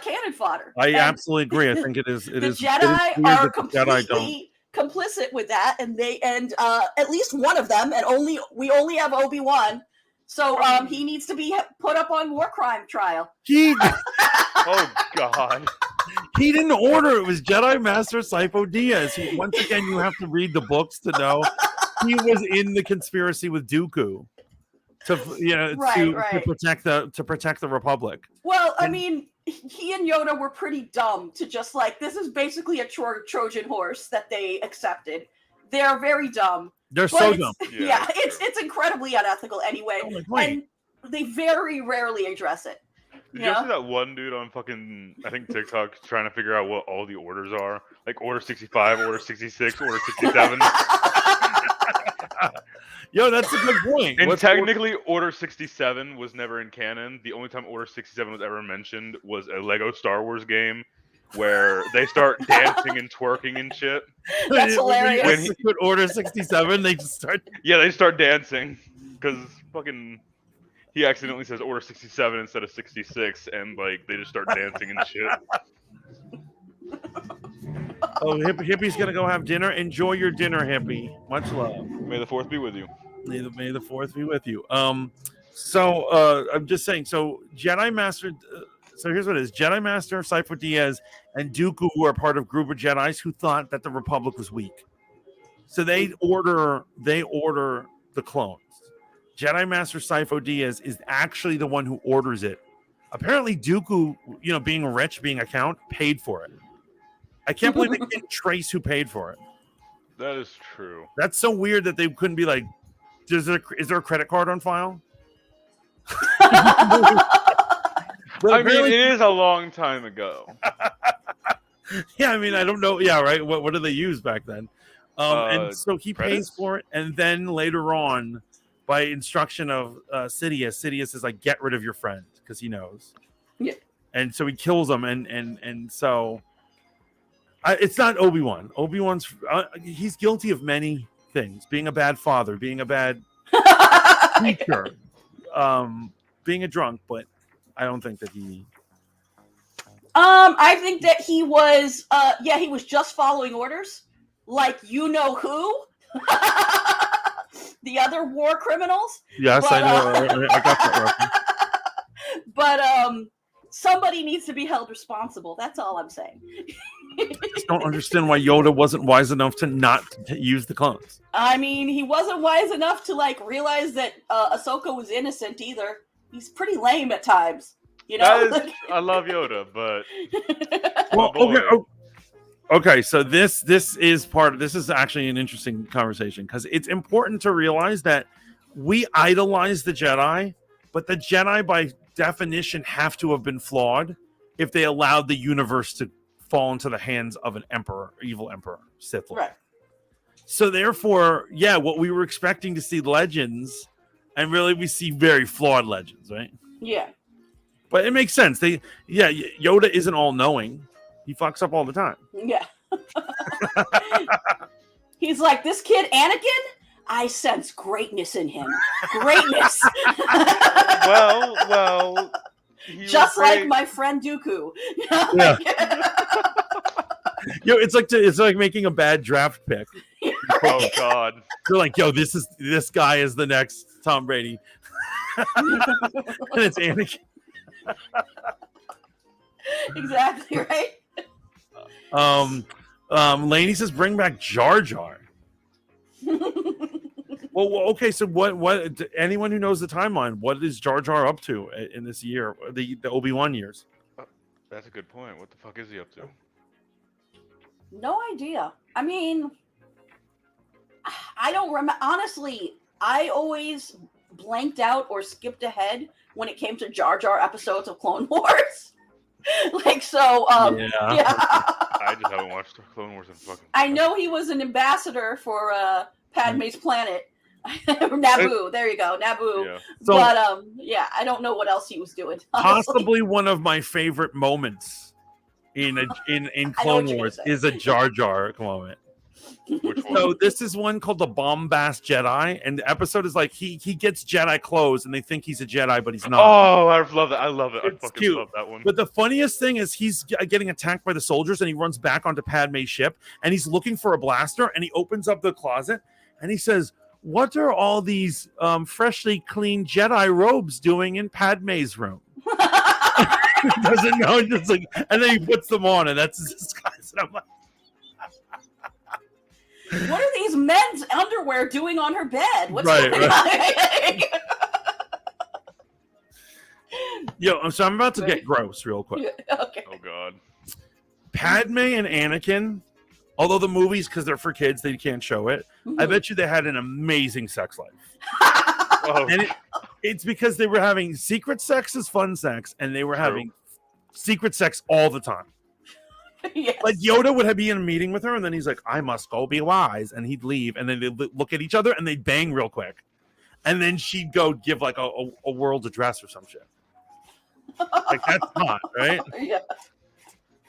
cannon fodder. I absolutely agree. I think it is. The Jedi are completely complicit with that, and at least one of them, and we only have Obi-Wan. So he needs to be put up on war crime trial. Oh God. He didn't order. It was Jedi Master Sifo Dyas. Once again, you have to read the books to know he was in the conspiracy with Dooku to protect the Republic. Well, I mean, he and Yoda were pretty dumb to just like, this is basically a Trojan horse that they accepted. They're very dumb. They're so dumb. Yeah, it's incredibly unethical anyway, and they very rarely address it. Did you ever see that one dude on fucking, I think TikTok, trying to figure out what all the orders are? Like Order 65, Order 66, Order 67. Yo, that's a good point. And technically, Order 67 was never in canon. The only time Order 67 was ever mentioned was a Lego Star Wars game where they start dancing and twerking and shit. That's hilarious. When he put Order 67, they just start. Yeah, they start dancing because fucking he accidentally says Order 67 instead of 66, and like they just start dancing and shit. Oh, Hippie's gonna go have dinner. Enjoy your dinner, Hippie. Much love. May the 4th be with you. May the 4th be with you. So I'm just saying. So Jedi Master. So here's what it is: Jedi Master Sifo Dyas and Dooku, who are part of group of Jedi's who thought that the Republic was weak. So they order the clones. Jedi Master Sifo Dyas is actually the one who orders it. Apparently, Dooku, being rich, being a count, paid for it. I can't believe they didn't trace who paid for it. That is true. That's so weird that they couldn't be like, is there a credit card on file? I mean, it is a long time ago. Yeah, I mean, I don't know. Yeah, right. What did they use back then? And so he pays for it, and then later on, by instruction of Sidious is like, get rid of your friend because he knows. Yeah. And so he kills him, and so it's not Obi-Wan. Obi-Wan's he's guilty of many things: being a bad father, being a bad teacher, being a drunk. But I don't think that he. I think that he was. He was just following orders, like who. The other war criminals. Yes, I know. I got that reference. But somebody needs to be held responsible. That's all I'm saying. I just don't understand why Yoda wasn't wise enough to not use the clones. I mean, he wasn't wise enough to realize that Ahsoka was innocent either. He's pretty lame at times, I love Yoda, but well, okay. So this is actually an interesting conversation because it's important to realize that we idolize the Jedi, but the Jedi by definition have to have been flawed if they allowed the universe to fall into the hands of an emperor, evil emperor, Sith Lord. Right. So therefore, what we were expecting to see legends, and really we see very flawed legends, right? Yeah. But it makes sense. Yoda isn't all knowing. He fucks up all the time. Yeah. He's like, this kid Anakin, I sense greatness in him. Greatness. well. Just like my friend Dooku. Yeah. It's like making a bad draft pick. Oh God. You're like, this guy is the next Tom Brady. And it's Anakin. Exactly, right? Lainey says bring back Jar Jar. Well, okay, so what anyone who knows the timeline, what is Jar Jar up to in this year, the Obi-Wan years? That's a good point. What the fuck is he up to? No idea. I mean, I don't remember. Honestly, I always blanked out or skipped ahead when it came to Jar Jar episodes of Clone Wars. I just haven't watched Clone Wars in fucking. I know he was an ambassador for Padme's planet. Naboo. There you go, Naboo. Yeah. So, but I don't know what else he was doing. Honestly. Possibly one of my favorite moments in Clone Wars is a Jar Jar moment. Which one? So this is one called the Bombast Jedi, and the episode is like he gets Jedi clothes, and they think he's a Jedi, but he's not. Oh, I love that! I love it. It's I fucking cute. love that one. But the funniest thing is he's getting attacked by the soldiers, and he runs back onto Padme's ship, and he's looking for a blaster, and he opens up the closet, and he says, "What are all these freshly cleaned Jedi robes doing in Padme's room?" He doesn't know, just like, and then he puts them on, and that's his disguise. And I'm like, what are these men's underwear doing on her bed? What's right. on? So I'm about to get gross real quick. Okay. Oh God. Padme and Anakin, although the movies, because they're for kids, they can't show it. Mm-hmm. I bet you they had an amazing sex life. Oh, And it's because they were having secret sex is fun sex, and they were True. having secret sex all the time. Yes. Like Yoda would be in a meeting with her, and then he's like, "I must go be wise," and he'd leave, and then they'd look at each other and they'd bang real quick, and then she'd go give like a world address or some shit. Like that's hot, right? Yeah.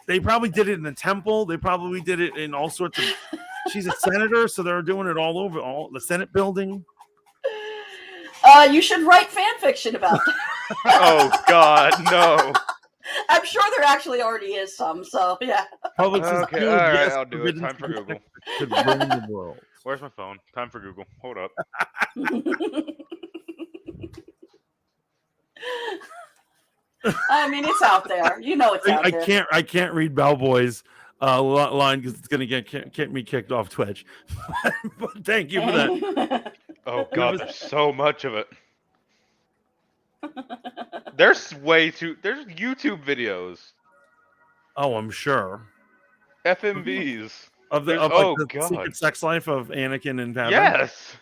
They probably did it in the temple. They probably did it in all sorts of. She's a senator, so they're doing it all over all the Senate building. You should write fan fiction about that. oh God, no. I'm sure there actually already is some, so yeah. Public says, Okay, "Dude, all right, yes, I'll do it. forbidden Time for Google. could ruin the world." Where's my phone? Time for Google. Hold up. I mean, it's out there. You know it's out there. I can't read Bellboy's line because it's gonna get me kicked off Twitch. But thank you for that. Oh God, there's so much of it. There's YouTube videos. Oh, I'm sure. FMVs. Of the God. secret sex life of Anakin and Padme. Yes.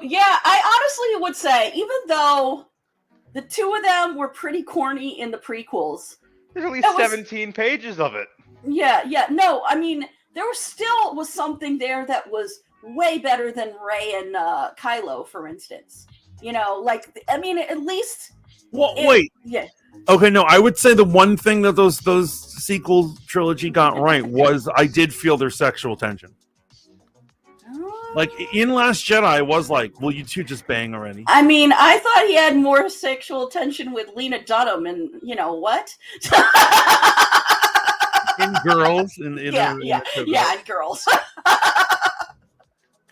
Yeah, I honestly would say, even though the two of them were pretty corny in the prequels, There's at least 17 pages of it. no, I mean, there was something there that was way better than Rey and Kylo, for instance. You know, like, I mean, at least. Well, wait. Yeah. Okay, no, I would say the one thing that those sequel trilogy got right was I did feel their sexual tension. Like in Last Jedi, I was like, "Will you two just bang already?" I mean, I thought he had more sexual tension with Lena Dunham, and you know what? In girls, and girls.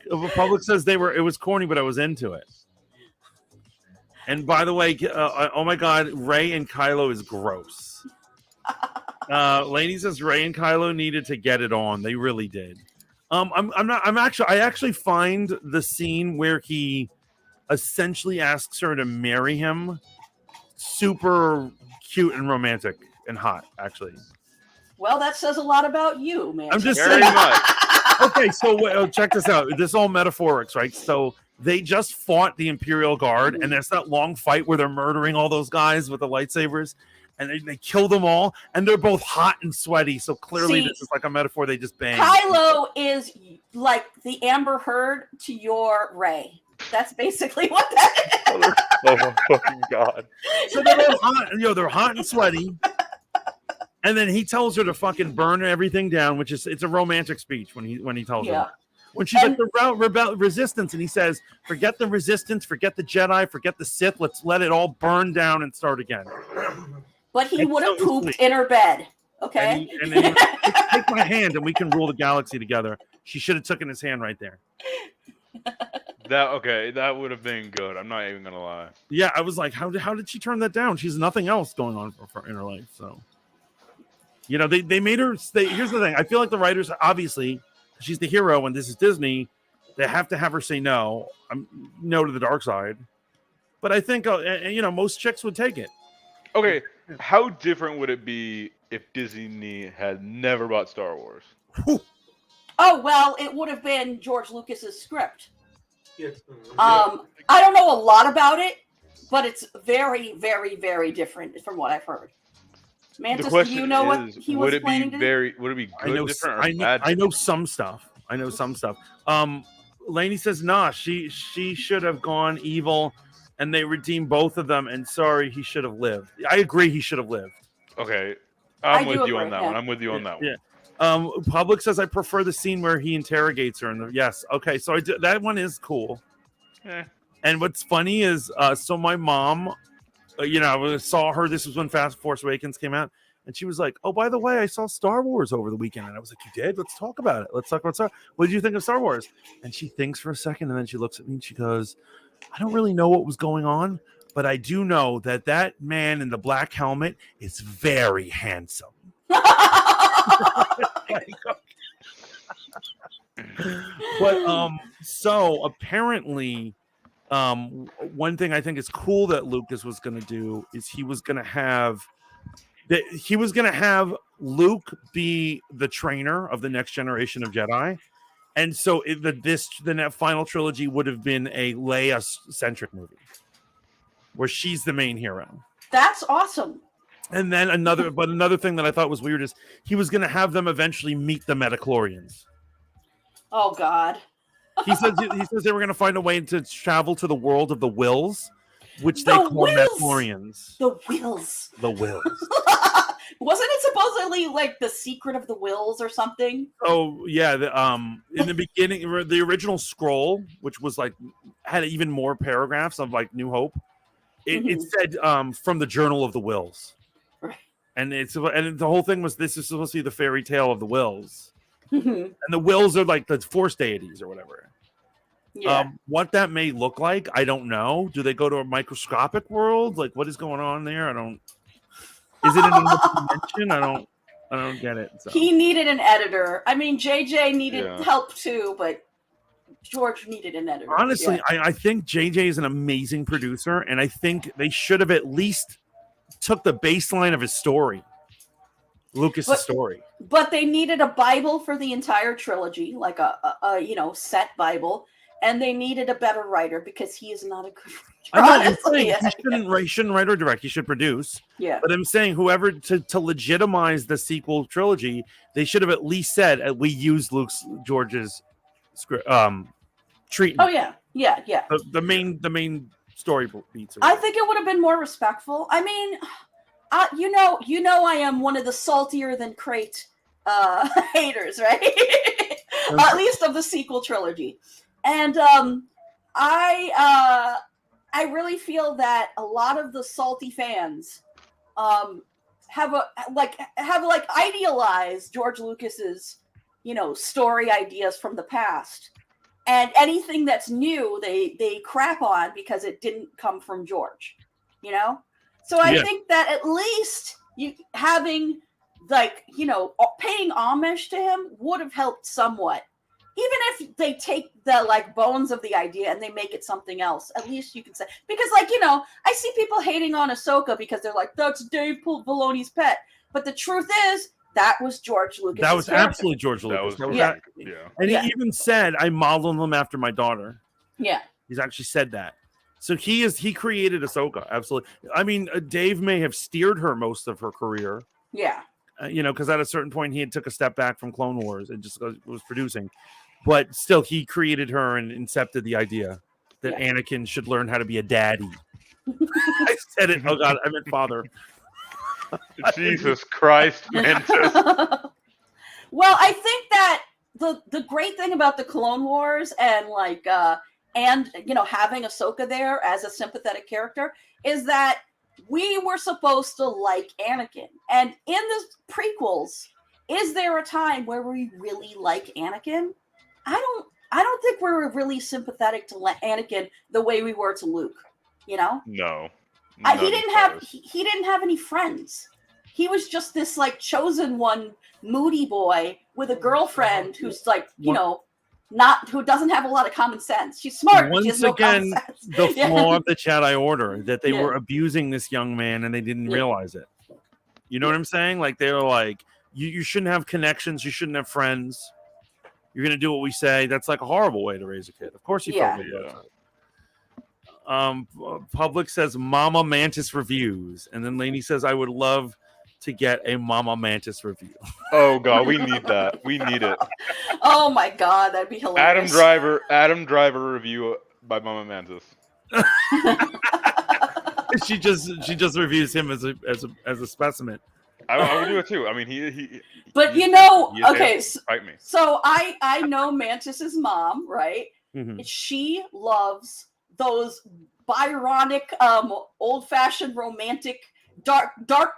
The public says it was corny, but I was into it. And by the way, oh my God, Rey and Kylo is gross. Lady says Rey and Kylo needed to get it on. They really did. I actually find the scene where he essentially asks her to marry him super cute and romantic and hot, actually. Well, that says a lot about you, man. I'm just Very saying. much. Okay, so check this out. This is all metaphorics, right? So they just fought the Imperial Guard, and there's that long fight where they're murdering all those guys with the lightsabers, and they kill them all, and they're both hot and sweaty. So clearly, this is like a metaphor. They just bang. Kylo is like the Amber Heard to your Rey. That's basically what that is. Oh my fucking God! So they're both hot, they're hot and sweaty. And then he tells her to fucking burn everything down, which is it's a romantic speech when he tells her that. When she's like the resistance, and he says, "Forget the resistance, forget the Jedi, forget the Sith. Let's let it all burn down and start again." But he would have pooped in her bed, okay? And then take my hand, and we can rule the galaxy together. She should have taken his hand right there. That would have been good. I'm not even gonna lie. Yeah, I was like, how did she turn that down? She's nothing else going on for in her life, so. They made her stay. Here's the thing. I feel like the writers, obviously, she's the hero and this is Disney. They have to have her say no. No to the dark side. But I think, most chicks would take it. Okay, how different would it be if Disney had never bought Star Wars? Oh, well, it would have been George Lucas's script. I don't know a lot about it, but it's very, very, very different from what I've heard. Mantis, do you know what he was planning to do? Would it be good, different, or bad? I know some stuff. Lainey says, nah, she should have gone evil, and they redeemed both of them, and sorry, he should have lived. I agree he should have lived. Okay. I'm with you on that one. Yeah. Public says, I prefer the scene where he interrogates her. Yes. Okay, so that one is cool. And what's funny is, so my mom... I saw her. This was when Force Awakens came out, and she was like, "Oh, by the way, I saw Star Wars over the weekend." And I was like, "You did? Let's talk about it. Let's talk about Star. What did you think of Star Wars?" And she thinks for a second, and then she looks at me and she goes, "I don't really know what was going on, but I do know that man in the black helmet is very handsome." But so apparently. One thing I think is cool that Lucas was going to do is he was going to have Luke be the trainer of the next generation of Jedi, And so the final trilogy would have been a Leia-centric movie where she's the main hero. That's awesome. And then another thing that I thought was weird is he was going to have them eventually meet the Metachlorians. Oh God. He says they were going to find a way to travel to the world of the Wills, which they The call Wills! Metachlorians. The Wills. The Wills. Wasn't it supposedly like the secret of the Wills or something? Oh yeah, in the beginning, the original scroll, which was like had even more paragraphs of like New Hope. It said from the Journal of the Wills, Right. and the whole thing was this is supposed to be the fairy tale of the Wills, Mm-hmm. and the Wills are like the Force deities or whatever. Yeah. What that may look like, I don't know. Do they go to a microscopic world? Like, what is going on there? I don't. Is it in another dimension? I don't get it. So. He needed an editor. I mean, JJ needed help too, but George needed an editor. Honestly, I think JJ is an amazing producer, and I think they should have at least took the baseline of his story, Lucas's story. But they needed a Bible for the entire trilogy, like a set Bible, and they needed a better writer because he is not a good writer. I'm not saying he shouldn't write or direct. He should produce. Yeah. But I'm saying whoever to legitimize the sequel trilogy, they should have at least said we used George's script treatment. Oh yeah. The main story beats. I think it would have been more respectful. I mean, you know, I am one of the saltier than crate haters, right? At least of the sequel trilogy, and I really feel that a lot of the salty fans have idealized George Lucas's story ideas from the past, and anything that's new they crap on because it didn't come from George, So I think that at least having paying homage to him would have helped somewhat. Even if they take the bones of the idea and they make it something else, at least you can say, because I see people hating on Ahsoka because they're like, that's Dave Filoni's pet. But the truth is that was George Lucas. That was absolutely George Lucas. And he even said, I modeled him after my daughter. Yeah. He's actually said that. So he created Ahsoka. Absolutely. I mean, Dave may have steered her most of her career. Yeah. Because at a certain point he had took a step back from Clone Wars and just was producing. But still, he created her and incepted the idea that Anakin should learn how to be a daddy. I said it. Oh, God, I meant father. Jesus Christ, Mantis. Well, I think that the great thing about the Clone Wars and having Ahsoka there as a sympathetic character is that we were supposed to like Anakin. And in the prequels, is there a time where we really like Anakin? I don't think we're really sympathetic to Anakin the way we were to Luke, No. He didn't have any friends. He was just this chosen one moody boy with a girlfriend who's who doesn't have a lot of common sense. She's smart. Once but she has no again, common sense. the flaw of the Jedi Order that they were abusing this young man and they didn't realize it. You know what I'm saying? They were like, you shouldn't have connections. You shouldn't have friends. You're going to do what we say. That's a horrible way to raise a kid. Of course he felt it. Public says Mama Mantis reviews. And then Lainey says, I would love to get a Mama Mantis review. Oh, God, we need that. We need it. Oh, my God, that'd be hilarious. Adam Driver review by Mama Mantis. She just reviews him as a specimen. I would do it too. I mean, he. But he okay. Fight me. So I know Mantis's mom, right? Mm-hmm. She loves those Byronic, old-fashioned, romantic, dark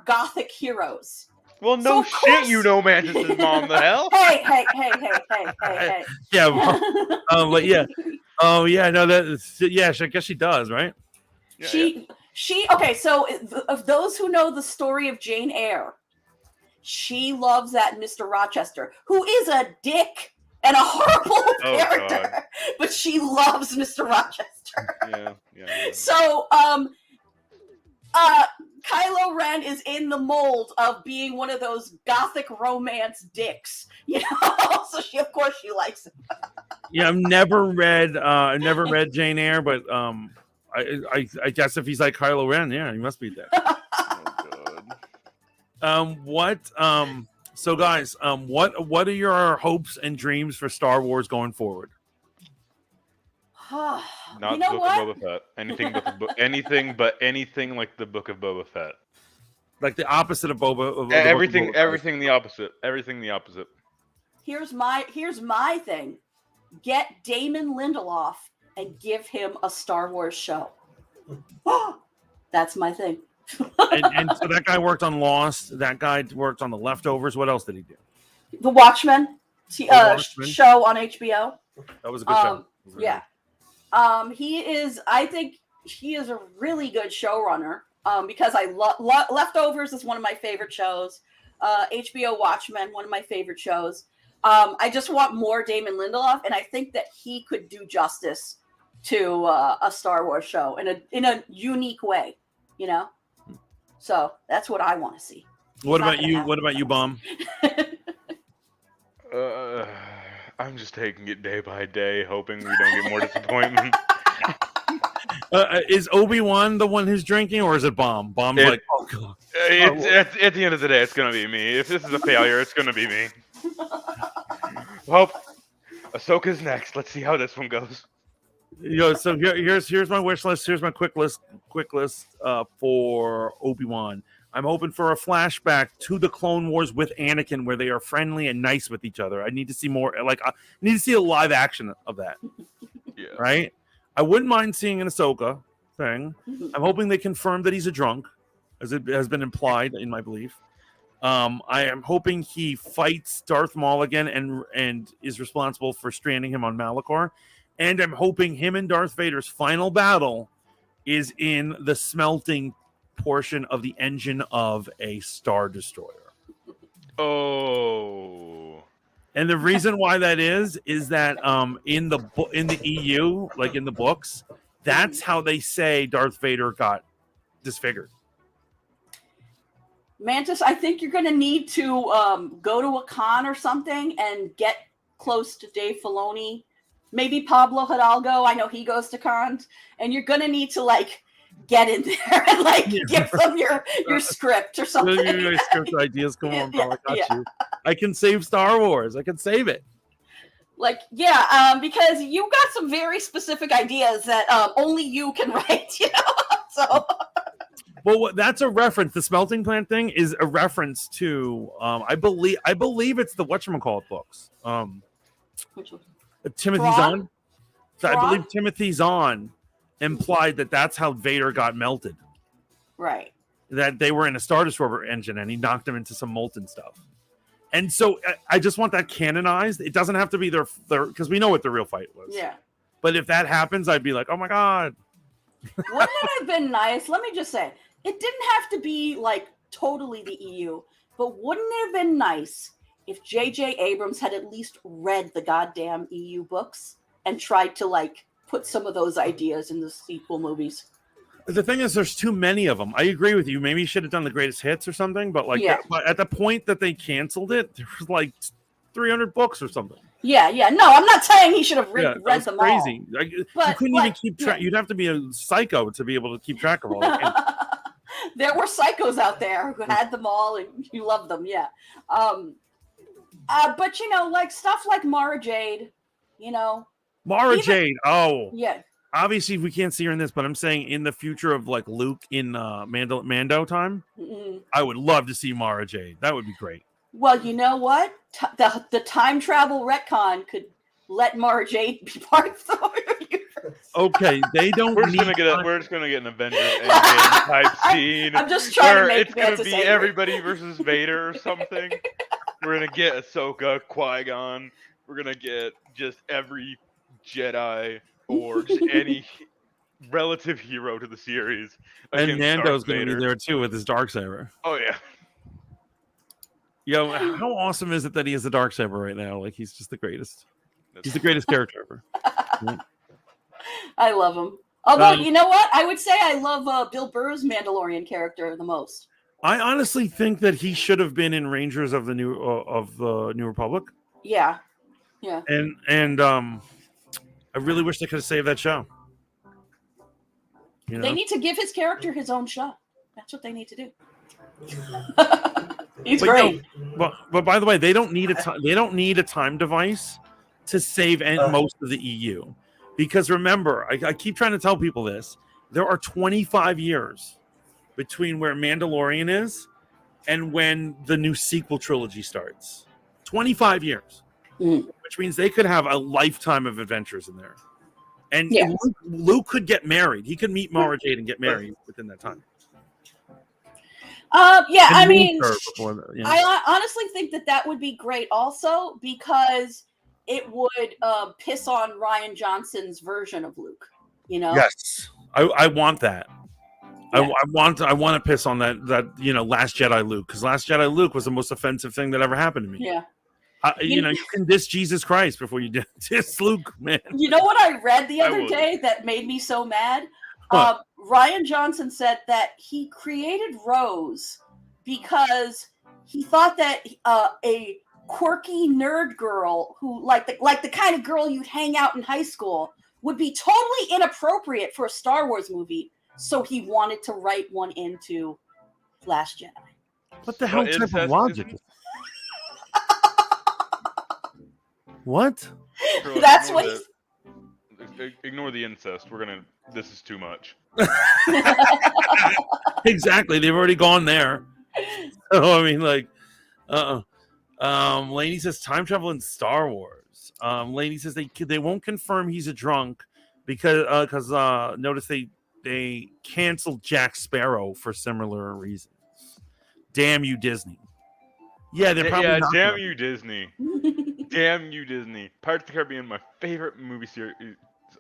Gothic heroes. Well, no shit, you know Mantis's mom. The hell? Hey. Yeah. Well, but yeah. Oh yeah. No. I guess she does, right? Yeah, she. Okay. So, of those who know the story of Jane Eyre, she loves that Mr. Rochester, who is a dick and a horrible character, God. But she loves Mr. Rochester. Yeah. So, Kylo Ren is in the mold of being one of those gothic romance dicks, so of course she likes it. Yeah, I've never read Jane Eyre, but I guess if he's like Kylo Ren, yeah, he must be there. Oh, So guys, what are your hopes and dreams for Star Wars going forward? Not You know Book what? of Boba Fett. Anything but anything like the Book of Boba Fett. Like the opposite of Boba. Everything the opposite. Everything the opposite. Here's my thing. Get Damon Lindelof and give him a Star Wars show. That's my thing. and so that guy worked on Lost. That guy worked on The Leftovers. What else did he do? The Watchmen, Watchmen. show on HBO. That was a good show. Yeah. I think he is a really good showrunner. Because I Leftovers is one of my favorite shows. HBO Watchmen, one of my favorite shows. I just want more Damon Lindelof, and I think that he could do justice to a Star Wars show in a unique way, So that's what I want to see. What about you? What about you, Bomb? I'm just taking it day by day, hoping we don't get more disappointment. Is Obi-Wan the one who's drinking, or is it Bomb? Bomb's like, oh god. At the end of the day, it's gonna be me. If this is a failure, it's gonna be me. Well, Ahsoka's next. Let's see how this one goes. So here's my wish list. Here's my quick list for Obi-Wan. I'm hoping for a flashback to the Clone Wars with Anakin, where they are friendly and nice with each other. I need to see more. I need to see a live action of that. Yeah. Right. I wouldn't mind seeing an Ahsoka thing. I'm hoping they confirm that he's a drunk, as it has been implied in my belief. I am hoping he fights Darth Maul again and is responsible for stranding him on Malachor. And I'm hoping him and Darth Vader's final battle is in the smelting portion of the engine of a Star Destroyer. Oh. And the reason why that is that in the EU, like in the books, that's how they say Darth Vader got disfigured. Mantis, I think you're going to need to go to a con or something and get close to Dave Filoni. Maybe Pablo Hidalgo. I know he goes to cons. And you're going to need to, get in there and, give them your script or something. Your script ideas. Come on, bro. I got you. I can save Star Wars. I can save it. Because you got some very specific ideas that only you can write, So... Well, that's a reference. The smelting plant thing is a reference to, I believe it's the whatchamacallit books. Which one? Timothy Zahn. So I believe Timothy Zahn implied that that's how Vader got melted. Right. That they were in a Star Destroyer engine and he knocked them into some molten stuff. And so I just want that canonized. It doesn't have to be their because we know what the real fight was. Yeah. But if that happens, I'd be like, oh my God. Wouldn't it have been nice? Let me just say, it didn't have to be totally the EU, but wouldn't it have been nice if J.J. Abrams had at least read the goddamn EU books and tried to put some of those ideas in the sequel movies? The thing is, there's too many of them. I agree with you. Maybe you should have done the greatest hits or something, but but at the point that they canceled it, there was 300 books or something. Yeah. No, I'm not saying he should have read them crazy. all. You couldn't even keep track. You'd have to be a psycho to be able to keep track of all that. There were psychos out there who had them all, and you loved them, yeah. But stuff like Mara Jade, Jade. Oh, yeah. Obviously, we can't see her in this, but I'm saying in the future of Luke in Mando time, I would love to see Mara Jade. That would be great. Well, you know what? The time travel retcon could let Mara Jade be part of the universe. Okay, they don't. We're just gonna get an Avengers Endgame type scene. I'm just trying to make it's gonna be everybody versus Vader or something. We're gonna get Ahsoka, Qui-Gon. We're gonna get just every Jedi or just any relative hero to the series. And Nando's gonna be there too with his Darksaber. Oh yeah. Yo, how awesome is it that he has a Darksaber right now? He's just the greatest. He's the greatest character ever. I love him. Although, you know what? I would say I love Bill Burr's Mandalorian character the most. I honestly think that he should have been in Rangers of the New Republic. Yeah. And I really wish they could have saved that show. You know? They need to give his character his own show. That's what they need to do. He's great. But by the way, they don't need a time device to save most of the EU, because remember, I keep trying to tell people this: there are 25 years between where Mandalorian is and when the new sequel trilogy starts. 25 years, which means they could have a lifetime of adventures in there. And Luke could get married. He could meet Mara Jade and get married within that time. I mean, I honestly think that would be great also, because it would piss on Rian Johnson's version of Luke, you know? Yes. I want that. Yeah. I want to piss on that Last Jedi Luke, because Last Jedi Luke was the most offensive thing that ever happened to me. Yeah. You can diss Jesus Christ before you diss Luke, man. You know what I read the other day that made me so mad? Rian Johnson said that he created Rose because he thought that a quirky nerd girl who like the kind of girl you'd hang out in high school would be totally inappropriate for a Star Wars movie. So he wanted to write one into Last Jedi. What the hell type of logic? What? That's what ignore the incest. This is too much. Exactly. They've already gone there. So I mean, Lainey says time travel in Star Wars. Lainey says they won't confirm he's a drunk because notice they canceled Jack Sparrow for similar reasons. Damn you, Disney. Yeah, they're probably not. Damn you, Disney. Damn you, Disney. Pirates of the Caribbean, my favorite movie series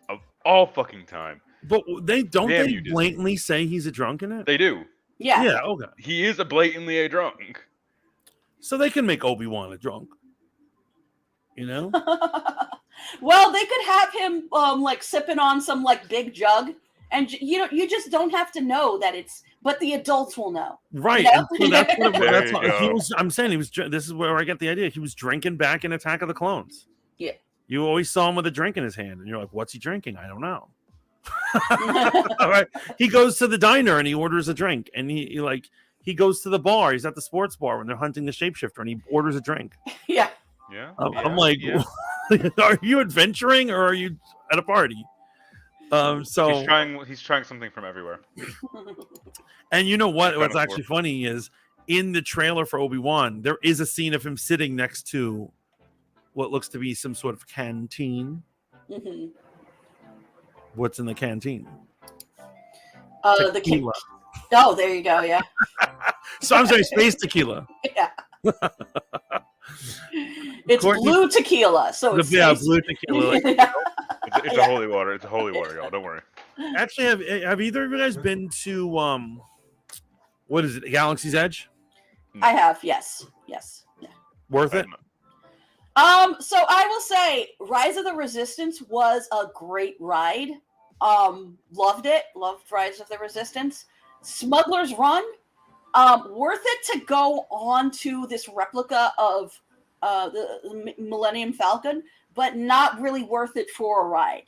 of all fucking time. But they blatantly say he's a drunk in it? They do. Yeah. Yeah, okay. He is blatantly a drunk. So they can make Obi-Wan a drunk. You know? Well, they could have him sipping on some big jug, and you just don't have to know that it's. But the adults will know, right? You know? So that's what he was. I'm saying he was. This is where I get the idea. He was drinking back in Attack of the Clones. Yeah, you always saw him with a drink in his hand, and you're like, "What's he drinking?" I don't know. All right, he goes to the diner and he orders a drink, and he goes to the bar. He's at the sports bar when they're hunting the shapeshifter, and he orders a drink. Yeah, I'm like, are you adventuring or are you at a party? So he's trying something from everywhere. And you know what? What's actually funny is in the trailer for Obi-Wan, there is a scene of him sitting next to what looks to be some sort of canteen. Mm-hmm. What's in the canteen? Tequila. Oh, there you go. Yeah. So I'm sorry, space tequila. Yeah. It's blue tequila. So it's blue tequila. It's a holy water. It's a holy water, y'all. Don't worry. Actually, have either of you guys been to what is it? Galaxy's Edge? I have. Yes. Yeah. Worth it? So I will say Rise of the Resistance was a great ride. Loved it. Loved Rise of the Resistance. Smuggler's Run. Worth it to go on to this replica of the Millennium Falcon, but not really worth it for a ride.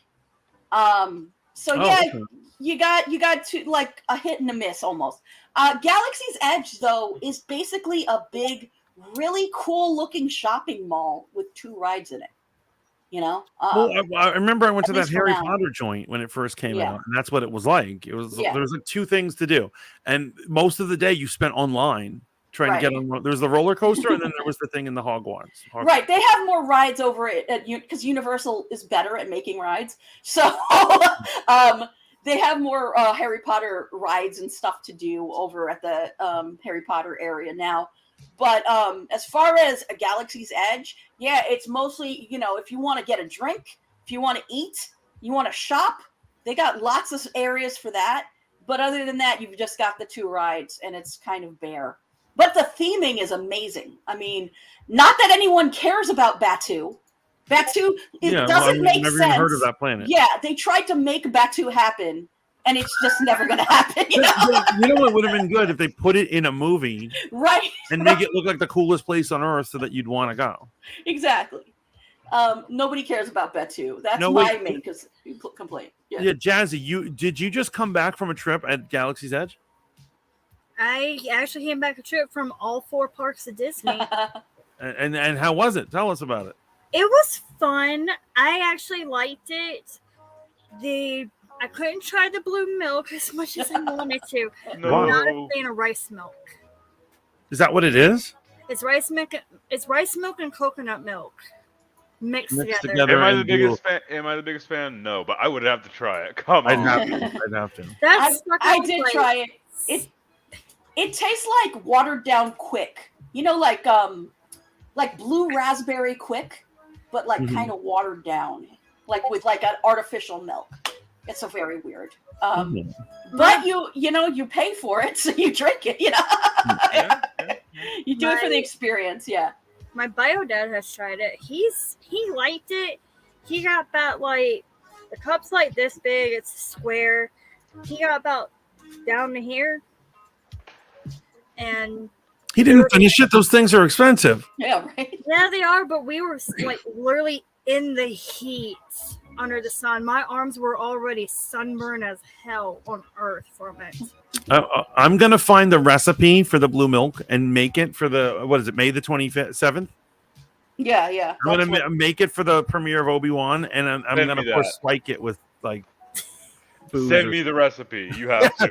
Okay. you got to a hit and a miss almost. Galaxy's Edge though is basically a big, really cool looking shopping mall with 2 rides in it. You know? I remember I went to that Harry Potter joint when it first came out, and that's what it was like. It was there was 2 things to do, and most of the day you spent online trying to get on. There was the roller coaster, and then there was the thing in the Hogwarts. Right, they have more rides over it because Universal is better at making rides, so they have more Harry Potter rides and stuff to do over at the Harry Potter area now. But as far as a Galaxy's Edge, it's mostly, if you want to get a drink, if you want to eat, you want to shop, they got lots of areas for that. But other than that, you've just got the 2 rides, and it's kind of bare. But the theming is amazing. I mean, not that anyone cares about Batuu, Batu, it Yeah, doesn't I've make never sense. even heard of that planet. Yeah, they tried to make Batu happen, and it's just never going to happen. You know? You know what would have been good if they put it in a movie Right. and make it look like the coolest place on Earth so that you'd want to go. Exactly. Nobody cares about Batu. That's my main complaint. Yeah. Yeah, Jazzy, did you just come back from a trip at Galaxy's Edge? I actually came back a trip from all 4 parks of Disney. And how was it? Tell us about it. It was fun. I actually liked it. I couldn't try the blue milk as much as I wanted to. No. I'm not a fan of rice milk. Is that what it is? It's rice milk. It's rice milk and coconut milk mixed together. Am I the biggest fan? Am I the biggest fan? No, but I would have to try it. Come on. I'd have to. I did try it. It tastes like watered down Quick. You know, like blue raspberry Quick, but like kind of watered down, like with like an artificial milk. It's a very weird. But you pay for it, so you drink it. You know, you do it for the experience. Yeah. My bio dad has tried it. He liked it. He got about like the cup's like this big. It's square. He got about down to here, and he didn't finish it. Those things are expensive. Yeah, right. Yeah, they are. But we were like literally in the heat under the sun. My arms were already sunburned as hell on Earth from it. I'm gonna find the recipe for the blue milk and make it for the May the 27th. Yeah. I'm gonna make it for the premiere of Obi-Wan, and I'm gonna of course spike it with like. Send me the recipe. You have to.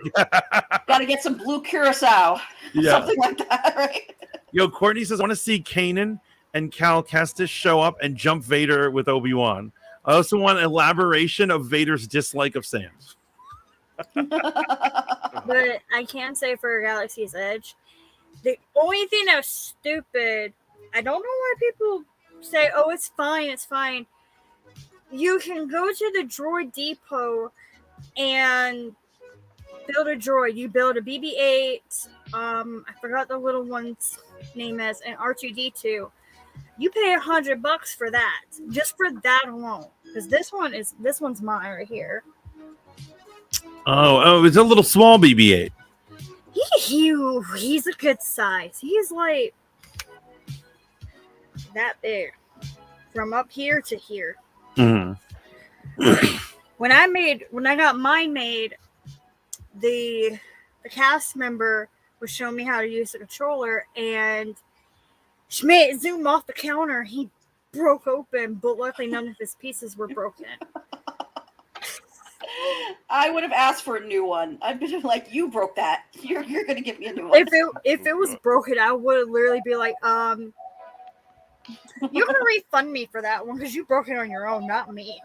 Got to get some blue curacao, something like that, right? Yo, Courtney says I want to see Kanan and Cal Kestis show up and jump Vader with Obi-Wan. I also want elaboration of Vader's dislike of Sam. But I can say for Galaxy's Edge, the only thing that was stupid, I don't know why people say, oh, it's fine. You can go to the droid depot and build a droid. You build a BB-8, I forgot the little one's name is, and R2-D2. You pay $100 for that, just for that alone. Because this one's mine right here. Oh, it's a little small BB-8. He's a good size. He's like that big, from up here to here. Mm-hmm. When I got mine made, the cast member was showing me how to use the controller, and she made it zoom off the counter. He broke open, but luckily none of his pieces were broken. I would have asked for a new one. I've been like, you broke that. You're gonna give me a new one. If it was broken, I would literally be like, you're gonna refund me for that one because you broke it on your own, not me.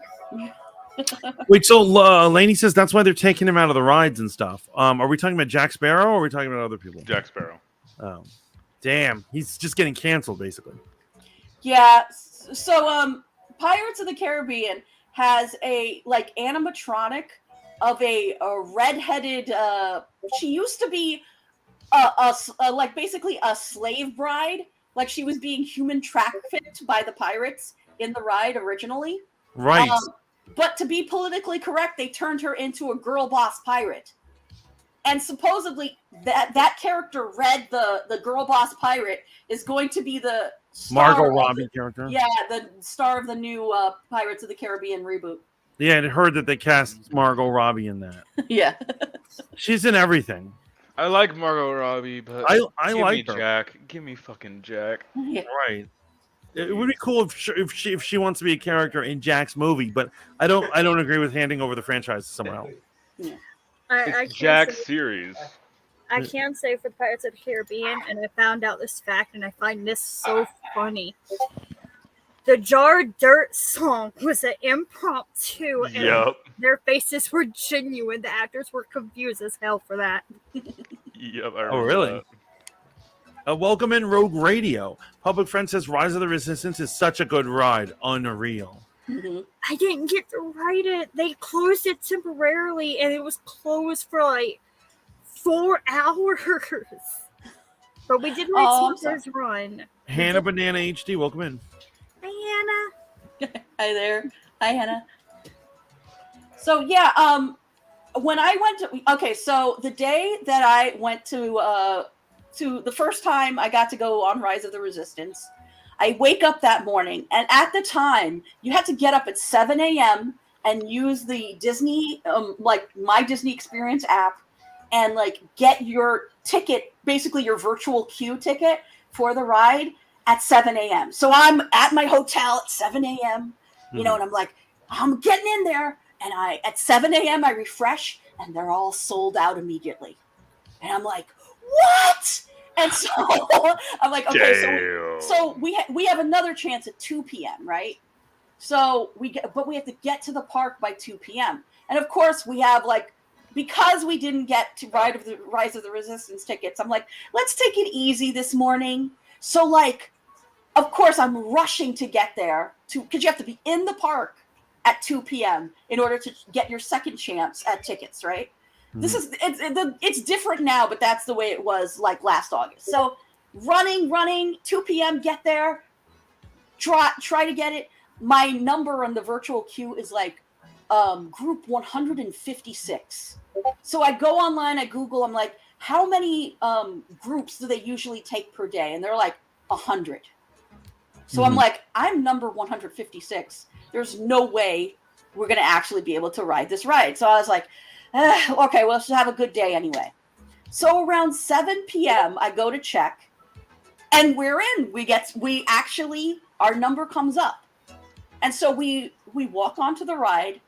Wait, so Lainey says that's why they're taking him out of the rides and stuff. Are we talking about Jack Sparrow or are we talking about other people? Jack Sparrow. Oh, damn. He's just getting canceled, basically. Yeah. So, Pirates of the Caribbean has a like animatronic of a redheaded. She used to be like basically a slave bride. Like she was being human trafficked by the pirates in the ride originally. Right. But to be politically correct, they turned her into a girl boss pirate. And supposedly that character, Red, the girl boss pirate, is going to be the Margot Robbie character. Yeah, the star of the new Pirates of the Caribbean reboot. Yeah, I heard that they cast Margot Robbie in that. Yeah. She's in everything. I like Margot Robbie, but I give like me her. Jack. Give me fucking Jack. Yeah. Right. It would be cool if she wants to be a character in Jack's movie, but I don't agree with handing over the franchise to someone else. Yeah. It's Jack's series. I can say for the Pirates of the Caribbean, and I found out this fact, and I find this so funny. The Jar Dirt song was an impromptu, and Yep. their faces were genuine. The actors were confused as hell for that. Yep. Oh, really? Welcome in Rogue Radio. Public Friend says Rise of the Resistance is such a good ride. Unreal. Mm-hmm. I didn't get to ride it. They closed it temporarily, and it was closed for like 4 hours. But we did ride Smuggler's Run. Hannah Banana HD, welcome in. Hannah. Hi there. Hi, Hannah. So yeah, when I went to so the day that I went to the first time I got to go on Rise of the Resistance, I wake up that morning, and at the time you had to get up at 7 a.m. and use the Disney like My Disney Experience app and like get your ticket, basically your virtual queue ticket for the ride at 7 a.m. So I'm at my hotel at 7 a.m. You know, and I'm like, I'm getting in there. And at 7 a.m. I refresh, and they're all sold out immediately. And I'm like, what? And so I'm like, okay, so we have another chance at 2 p.m., right? So we have to get to the park by 2 p.m. And of course we have like, because we didn't get to Rise of the Resistance tickets, I'm like, let's take it easy this morning. So like, of course I'm rushing to get there because you have to be in the park at 2 p.m. in order to get your second chance at tickets, right? This is it's different now, but that's the way it was like last August. So running 2 p.m. get there, try to get it. My number on the virtual queue is like group 156. So I go online, I Google, I'm like, how many groups do they usually take per day? And they're like 100. So I'm like, I'm number 156. There's no way we're going to actually be able to ride this ride. So I was like, okay, well, let's have a good day anyway. So around 7 p.m., I go to check, and we're in. Our number comes up. And so we walk onto the ride.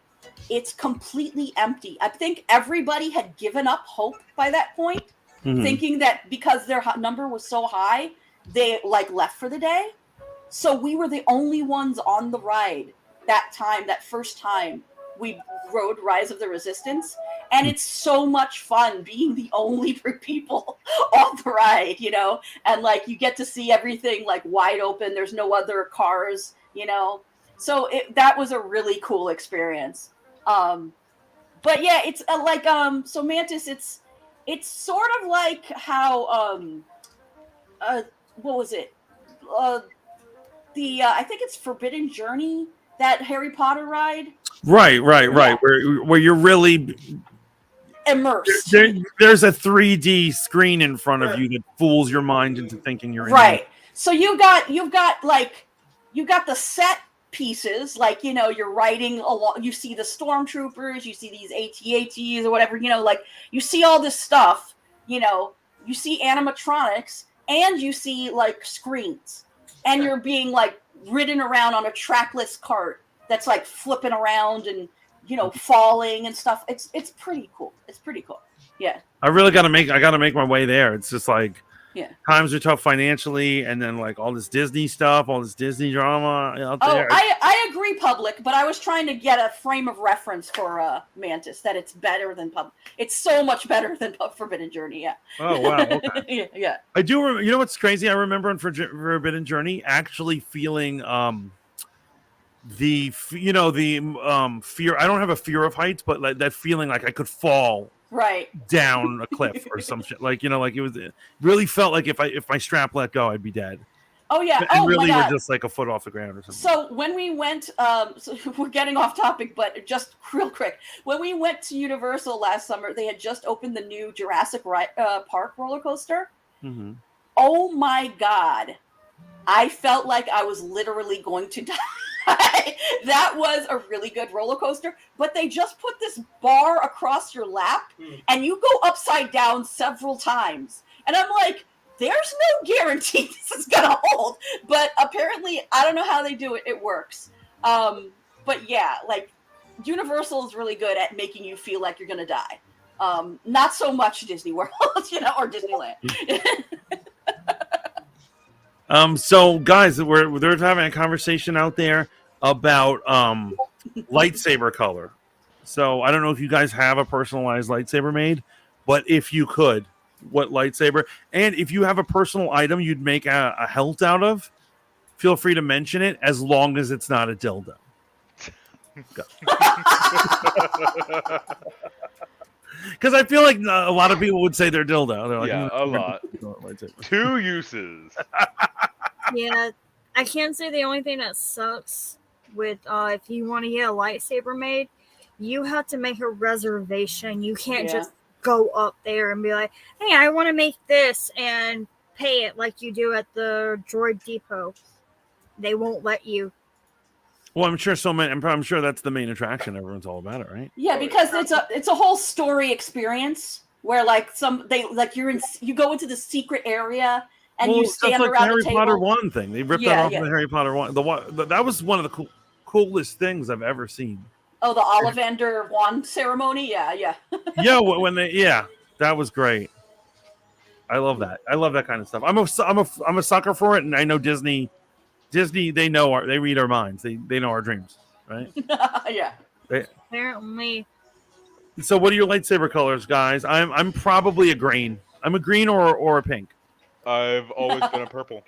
It's completely empty. I think everybody had given up hope by that point, thinking that because their number was so high, they like left for the day. So we were the only ones on the ride that first time we rode Rise of the Resistance. And it's so much fun being the only people on the ride, you know, and like you get to see everything like wide open. There's no other cars, you know. So that was a really cool experience. But yeah, it's like so Mantis, it's sort of like how what was it? I think it's Forbidden Journey, that Harry Potter ride. Right. Yeah. Where you're really immersed. There's a 3D screen in front of you that fools your mind into thinking you're in right. So you've got the set pieces, like, you know, you're riding along, you see the stormtroopers, you see these AT-ATs or whatever, you know, like you see all this stuff, you know, you see animatronics and you see like screens, and you're being like ridden around on a trackless cart that's like flipping around and, you know, falling and stuff. It's pretty cool. It's pretty cool. Yeah. I gotta make my way there. It's just like, times are tough financially, and then like all this Disney stuff, all this Disney drama out there. I agree, Public, but I was trying to get a frame of reference for Mantis, that it's better than it's so much better than Forbidden Journey. Yeah. Oh wow. Okay. yeah. I do. You know what's crazy? I remember on Forbidden Journey actually feeling the fear. I don't have a fear of heights, but like that feeling like I could fall down a cliff or some shit. Like, you know, like it really felt like if my strap let go, I'd be dead. Oh yeah. And really we're just like a foot off the ground or something. So when we went, so we're getting off topic, but just real quick, when we went to Universal last summer, they had just opened the new Jurassic Park roller coaster. Mm-hmm. Oh my God. I felt like I was literally going to die. That was a really good roller coaster, but they just put this bar across your lap and you go upside down several times. And I'm like, there's no guarantee this is going to hold, but apparently, I don't know how they do it. It works. But yeah, like Universal is really good at making you feel like you're going to die. Not so much Disney World, you know, or Disneyland. So guys, they're having a conversation out there about lightsaber color. So I don't know if you guys have a personalized lightsaber made, but if you could, what lightsaber, and if you have a personal item you'd make a hilt out of, feel free to mention it, as long as it's not a dildo. Because I feel like a lot of people would say they're dildo. They're like, a lot. 2 uses. Yeah, I can't say the only thing that sucks with if you want to get a lightsaber made, you have to make a reservation. You can't just go up there and be like, "Hey, I want to make this," and pay it like you do at the droid depot. They won't let you. Well, I'm sure I'm sure that's the main attraction. Everyone's all about it, right? Yeah, because it's a whole story experience where like you go into the secret area and you stand like around the Harry the table. Potter 1 thing. They ripped that off of the Harry Potter 1. That was one of the coolest things I've ever seen. Oh, the Ollivander wand ceremony. Yeah. Yeah, that was great. I love that. I love that kind of stuff. I'm a sucker for it, and I know Disney. They read our minds. They know our dreams, right? Yeah. Apparently. So, what are your lightsaber colors, guys? I'm probably a green. I'm a green or a pink. I've always been a purple.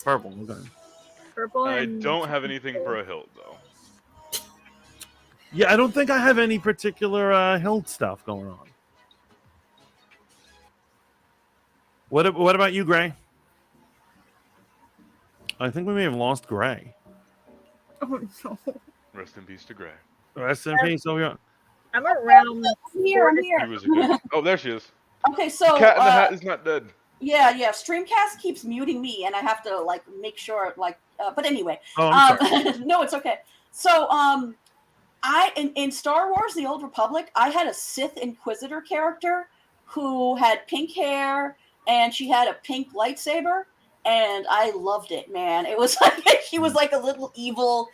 Purple. Okay. Purple. I don't have anything for a hilt though. Yeah, I don't think I have any particular hilt stuff going on. What about you, Gray? I think we may have lost Gray. Oh no. Rest in peace to Gray. Rest in peace. I'm around. I'm here. He was a good. Oh, there she is. Okay, so Cat in the Hat is not dead. Yeah. Streamcast keeps muting me, and I have to like make sure but anyway. Oh, I'm sorry. No, it's okay. So in Star Wars: The Old Republic, I had a Sith Inquisitor character who had pink hair, and she had a pink lightsaber, and I loved it, man. It was like she was like a little evil,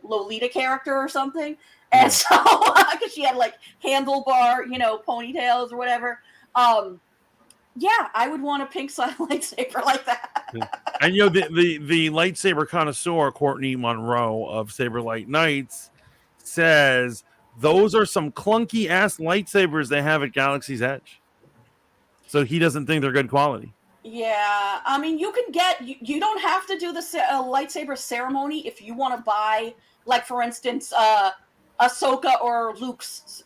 Lolita character or something. And so, because she had like handlebar, ponytails or whatever. I would want a pink side lightsaber like that. And the lightsaber connoisseur Courtney Monroe of Saberlight Knights says those are some clunky ass lightsabers they have at Galaxy's Edge. So he doesn't think they're good quality. Yeah, I mean, you can get you don't have to do the lightsaber ceremony if you want to buy, like for instance, Ahsoka or Luke's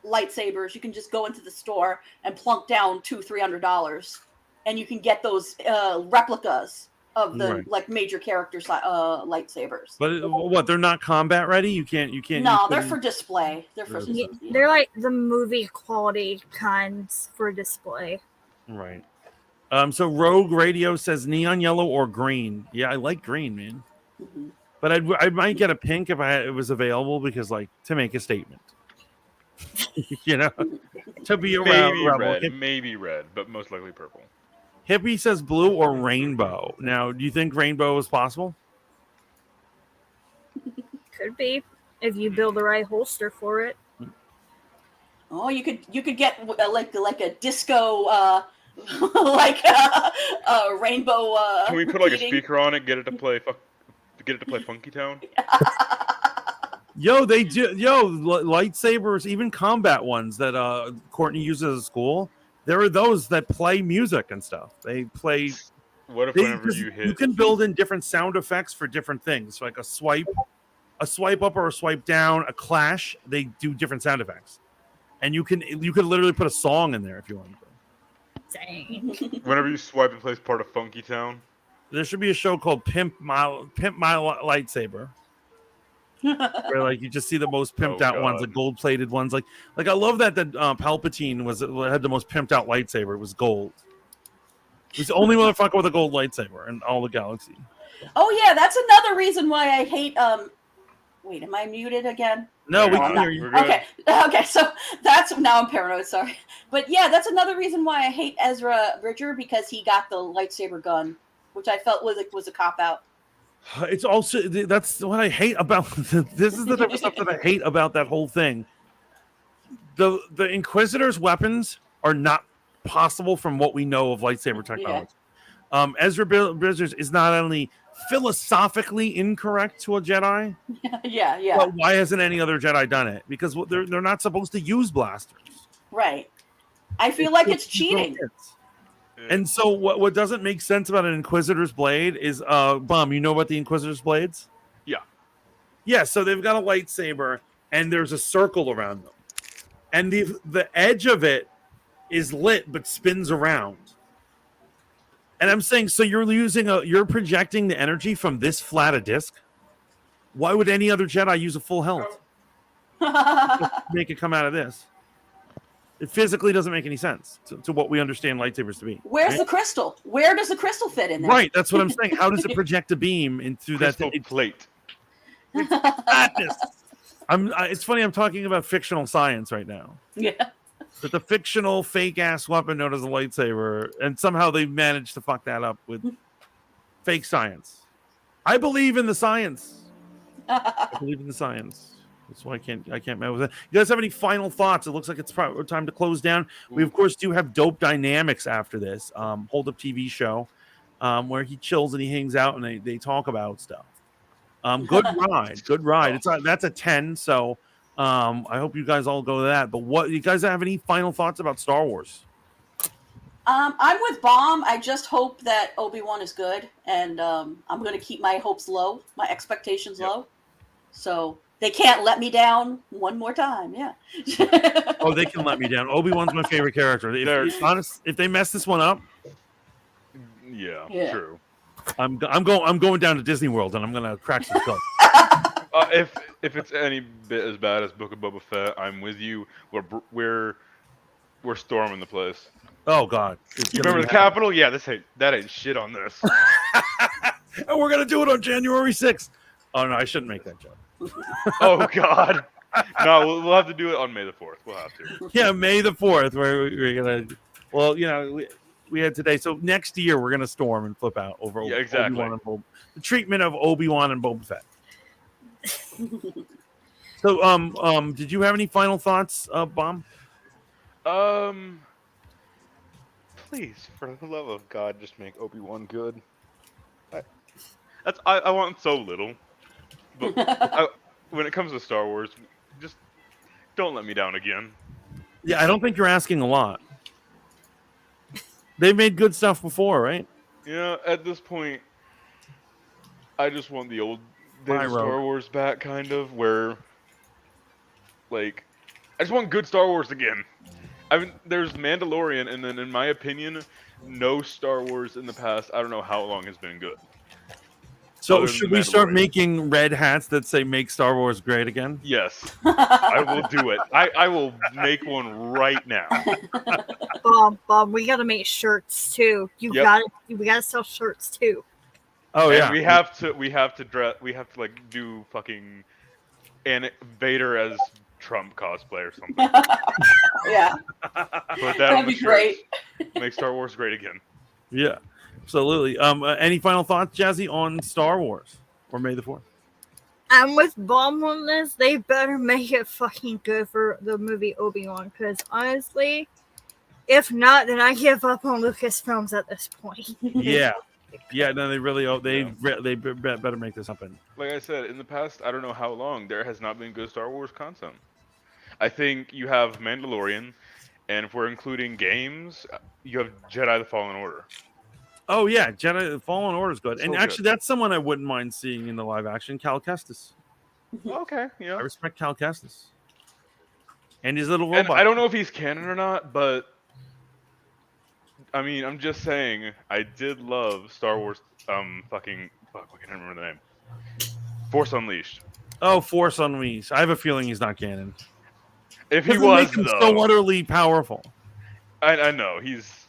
lightsabers. You can just go into the store and plunk down $200-$300, and you can get those replicas of the like major character lightsabers. But what? They're not combat ready. You can't. No, they're for display. They're like the movie quality kinds for display. Right. So Rogue Radio says neon yellow or green. Yeah, I like green, man. Mm-hmm. But I might get a pink if it was available because, like, to make a statement. To be around. Maybe red, but most likely purple. Hippie says blue or rainbow. Now, do you think rainbow is possible? Could be if you build the right holster for it. Oh, you could get like a disco rainbow. Can we put like a speaker on it? Get it to play Funky Town. They do. Lightsabers, even combat ones that Courtney uses at school. There are those that play music and stuff. They play. What if whenever you hit, you can build in different sound effects for different things, like a swipe up or a swipe down, a clash. They do different sound effects, and you could literally put a song in there if you want to. Dang. Whenever you swipe, it plays part of Funky Town. There should be a show called Pimp My Lightsaber. Where like you just see the most pimped out ones, the gold plated ones. Like I love that Palpatine had the most pimped out lightsaber. It was gold. He's the only motherfucker with a gold lightsaber in all the galaxy. Oh yeah, that's another reason why I hate. Wait, am I muted again? No, we can hear you. Okay. So now I'm paranoid. Sorry, but yeah, that's another reason why I hate Ezra Bridger, because he got the lightsaber gun, which I felt was a cop out. It's also that's what I hate about this is the type of stuff that I hate about that whole thing. The Inquisitor's weapons are not possible from what we know of lightsaber technology. Yeah. Ezra Bridger is not only philosophically incorrect to a Jedi. Yeah. But why hasn't any other Jedi done it? Because they're not supposed to use blasters. Right. I feel like it's cheating. And so what doesn't make sense about an Inquisitor's blade is, Bum, you know about the Inquisitor's blades? Yeah. Yeah, so they've got a lightsaber, and there's a circle around them. And the edge of it is lit, but spins around. And I'm saying, so you're projecting the energy from this flat a disc? Why would any other Jedi use a full health? Make it come out of this. It physically doesn't make any sense to what we understand lightsabers to be. Where's the crystal? Where does the crystal fit in there? Right, that's what I'm saying. How does it project a beam into that Crystal plate. madness? It's funny. I'm talking about fictional science right now. Yeah. That the fictional fake ass weapon known as a lightsaber, and somehow they managed to fuck that up with fake science. I believe in the science. I believe in the science. That's why I can't mess with it. You guys have any final thoughts? It looks like it's probably time to close down. We of course do have Dope Dynamics after this. Hold Up TV show, where he chills and he hangs out and they talk about stuff. Good ride. That's a 10. So I hope you guys all go to that. But what you guys have any final thoughts about Star Wars? I'm with Bomb. I just hope that Obi-Wan is good, and I'm going to keep my hopes low, my expectations low. So they can't let me down one more time. Yeah. Oh, they can let me down. Obi-Wan's my favorite character. If they mess this one up, yeah. True. I'm going down to Disney World and I'm gonna crack some stuff. If it's any bit as bad as Book of Boba Fett, I'm with you. We're storming the place. Oh God! Remember the Capitol? Yeah, that ain't shit on this. And we're gonna do it on January 6th. Oh no, I shouldn't make that joke. Oh God! No, we'll have to do it on May the 4th. We'll have to. Yeah, May the 4th. Where we're gonna. Well, we had today. So next year we're gonna storm and flip out over exactly. Obi-Wan and the treatment of Obi-Wan and Boba Fett. So did you have any final thoughts, Bomb? Please, for the love of God, just make Obi-Wan good. I want so little, but when it comes to Star Wars, just don't let me down again. Yeah, I don't think you're asking a lot. They've made good stuff before, right? Yeah, at this point, I just want the old days of Star Wars back, kind of, where, like, I just want good Star Wars again. I mean, there's Mandalorian, and then, in my opinion, no Star Wars in the past, I don't know how long, has been good. So should we start making red hats that say "Make Star Wars Great Again"? Yes, I will do it. I will make one right now. Bob, we gotta make shirts too. We gotta sell shirts too. Oh and yeah, we have to dress. We have to like do fucking Vader as Trump cosplay or something. Yeah, put that'd be great. Make Star Wars great again. Yeah. Absolutely. Any final thoughts, Jazzy, on Star Wars or May the 4th? I'm with Bomb on this. They better make it fucking good for the movie Obi-Wan, because honestly, if not, then I give up on Lucasfilms at this point. Yeah. No, they really. They better make this happen. Like I said, in the past, I don't know how long, there has not been good Star Wars content. I think you have Mandalorian, and if we're including games, you have Jedi: The Fallen Order. Oh yeah, Jedi Fallen Order is good, So and actually that's someone I wouldn't mind seeing in the live action. Cal Kestis. Okay, yeah. I respect Cal Kestis. And his little And robot. I don't know if he's canon or not, but I mean, I'm just saying, I did love Star Wars. I can't remember the name. Force Unleashed. Oh, Force Unleashed. I have a feeling he's not canon. If he was, make him so utterly powerful. I know he's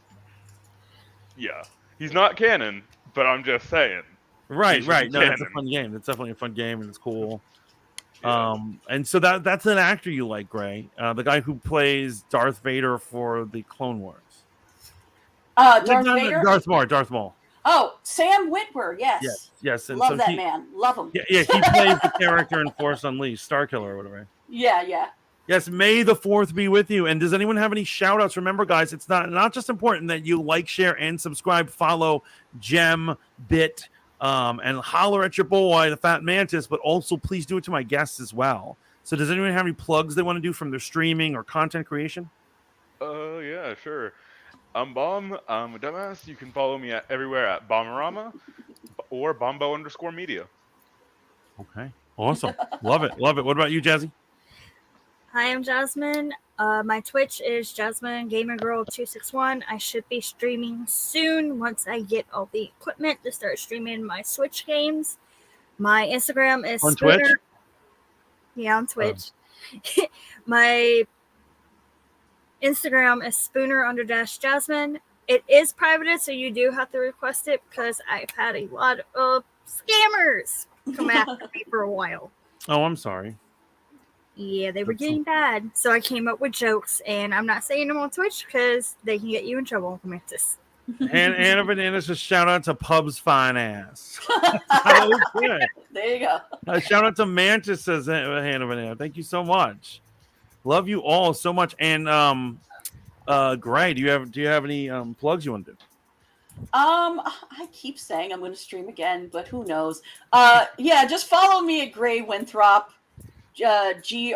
not canon, but I'm just saying. Right. No, it's a fun game. It's definitely a fun game, and it's cool. Yeah. And so that's an actor you like, Gray, the guy who plays Darth Vader for the Clone Wars. Darth Maul. Oh, Sam Witwer, yes. Yes. And love so that man. Love him. Yeah, he plays the character in Force Unleashed, Starkiller or whatever. Yeah. Yes, May the 4th be with you. And does anyone have any shout outs? Remember, guys, it's not just important that you like, share, and subscribe, follow Gem, Bit, and holler at your boy, the Fat Mantis, but also please do it to my guests as well. So does anyone have any plugs they want to do from their streaming or content creation? Yeah, sure. I'm Bomb. I'm a dumbass. You can follow me everywhere at Bomberama or Bombo_media. Okay. Awesome. Love it. What about you, Jazzy? Hi, I'm Jasmine. My Twitch is Jasmine Gamer Girl 261. I should be streaming soon once I get all the equipment to start streaming my Switch games. My Instagram is On Spooner. Twitch? Yeah, on Twitch. My Instagram is Spooner_Jasmine. It is privated, so you do have to request it because I've had a lot of scammers come after me for a while. Oh, I'm sorry. Yeah, they were getting bad. So I came up with jokes, and I'm not saying them on Twitch because they can get you in trouble for Mantis. Anna Banana says shout out to Pub's fine ass. Okay. There you go. Shout out to Mantis says Hannah Banana. Thank you so much. Love you all so much. And Gray, do you have any plugs you want to do? I keep saying I'm going to stream again, but who knows? Yeah, just follow me at Gray Winthrop. GREY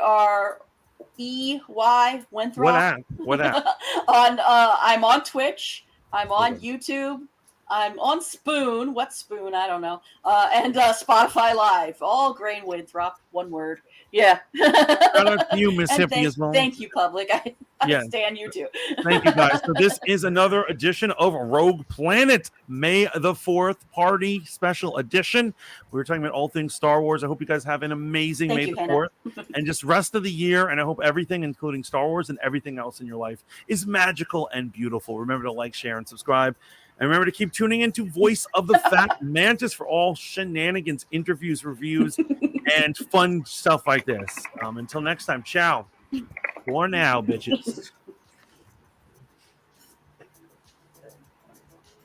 Winthrop. What app? I'm on Twitch. I'm on YouTube. I'm on Spoon. What Spoon? I don't know. And Spotify Live. All Gray Winthrop. One word. Yeah. Shout out to you, Miss And Hippie, as well. Thank you, public. I Yeah. stand you too. Thank you, guys. So this is another edition of Rogue Planet, May the 4th party special edition. We were talking about all things Star Wars. I hope you guys have an amazing Thank May you, the Hannah. 4th and just rest of the year. And I hope everything, including Star Wars and everything else in your life, is magical and beautiful. Remember to like, share, and subscribe. And remember to keep tuning into Voice of the Fat Mantis for all shenanigans, interviews, reviews, and fun stuff like this. Until next time, ciao. For now, bitches.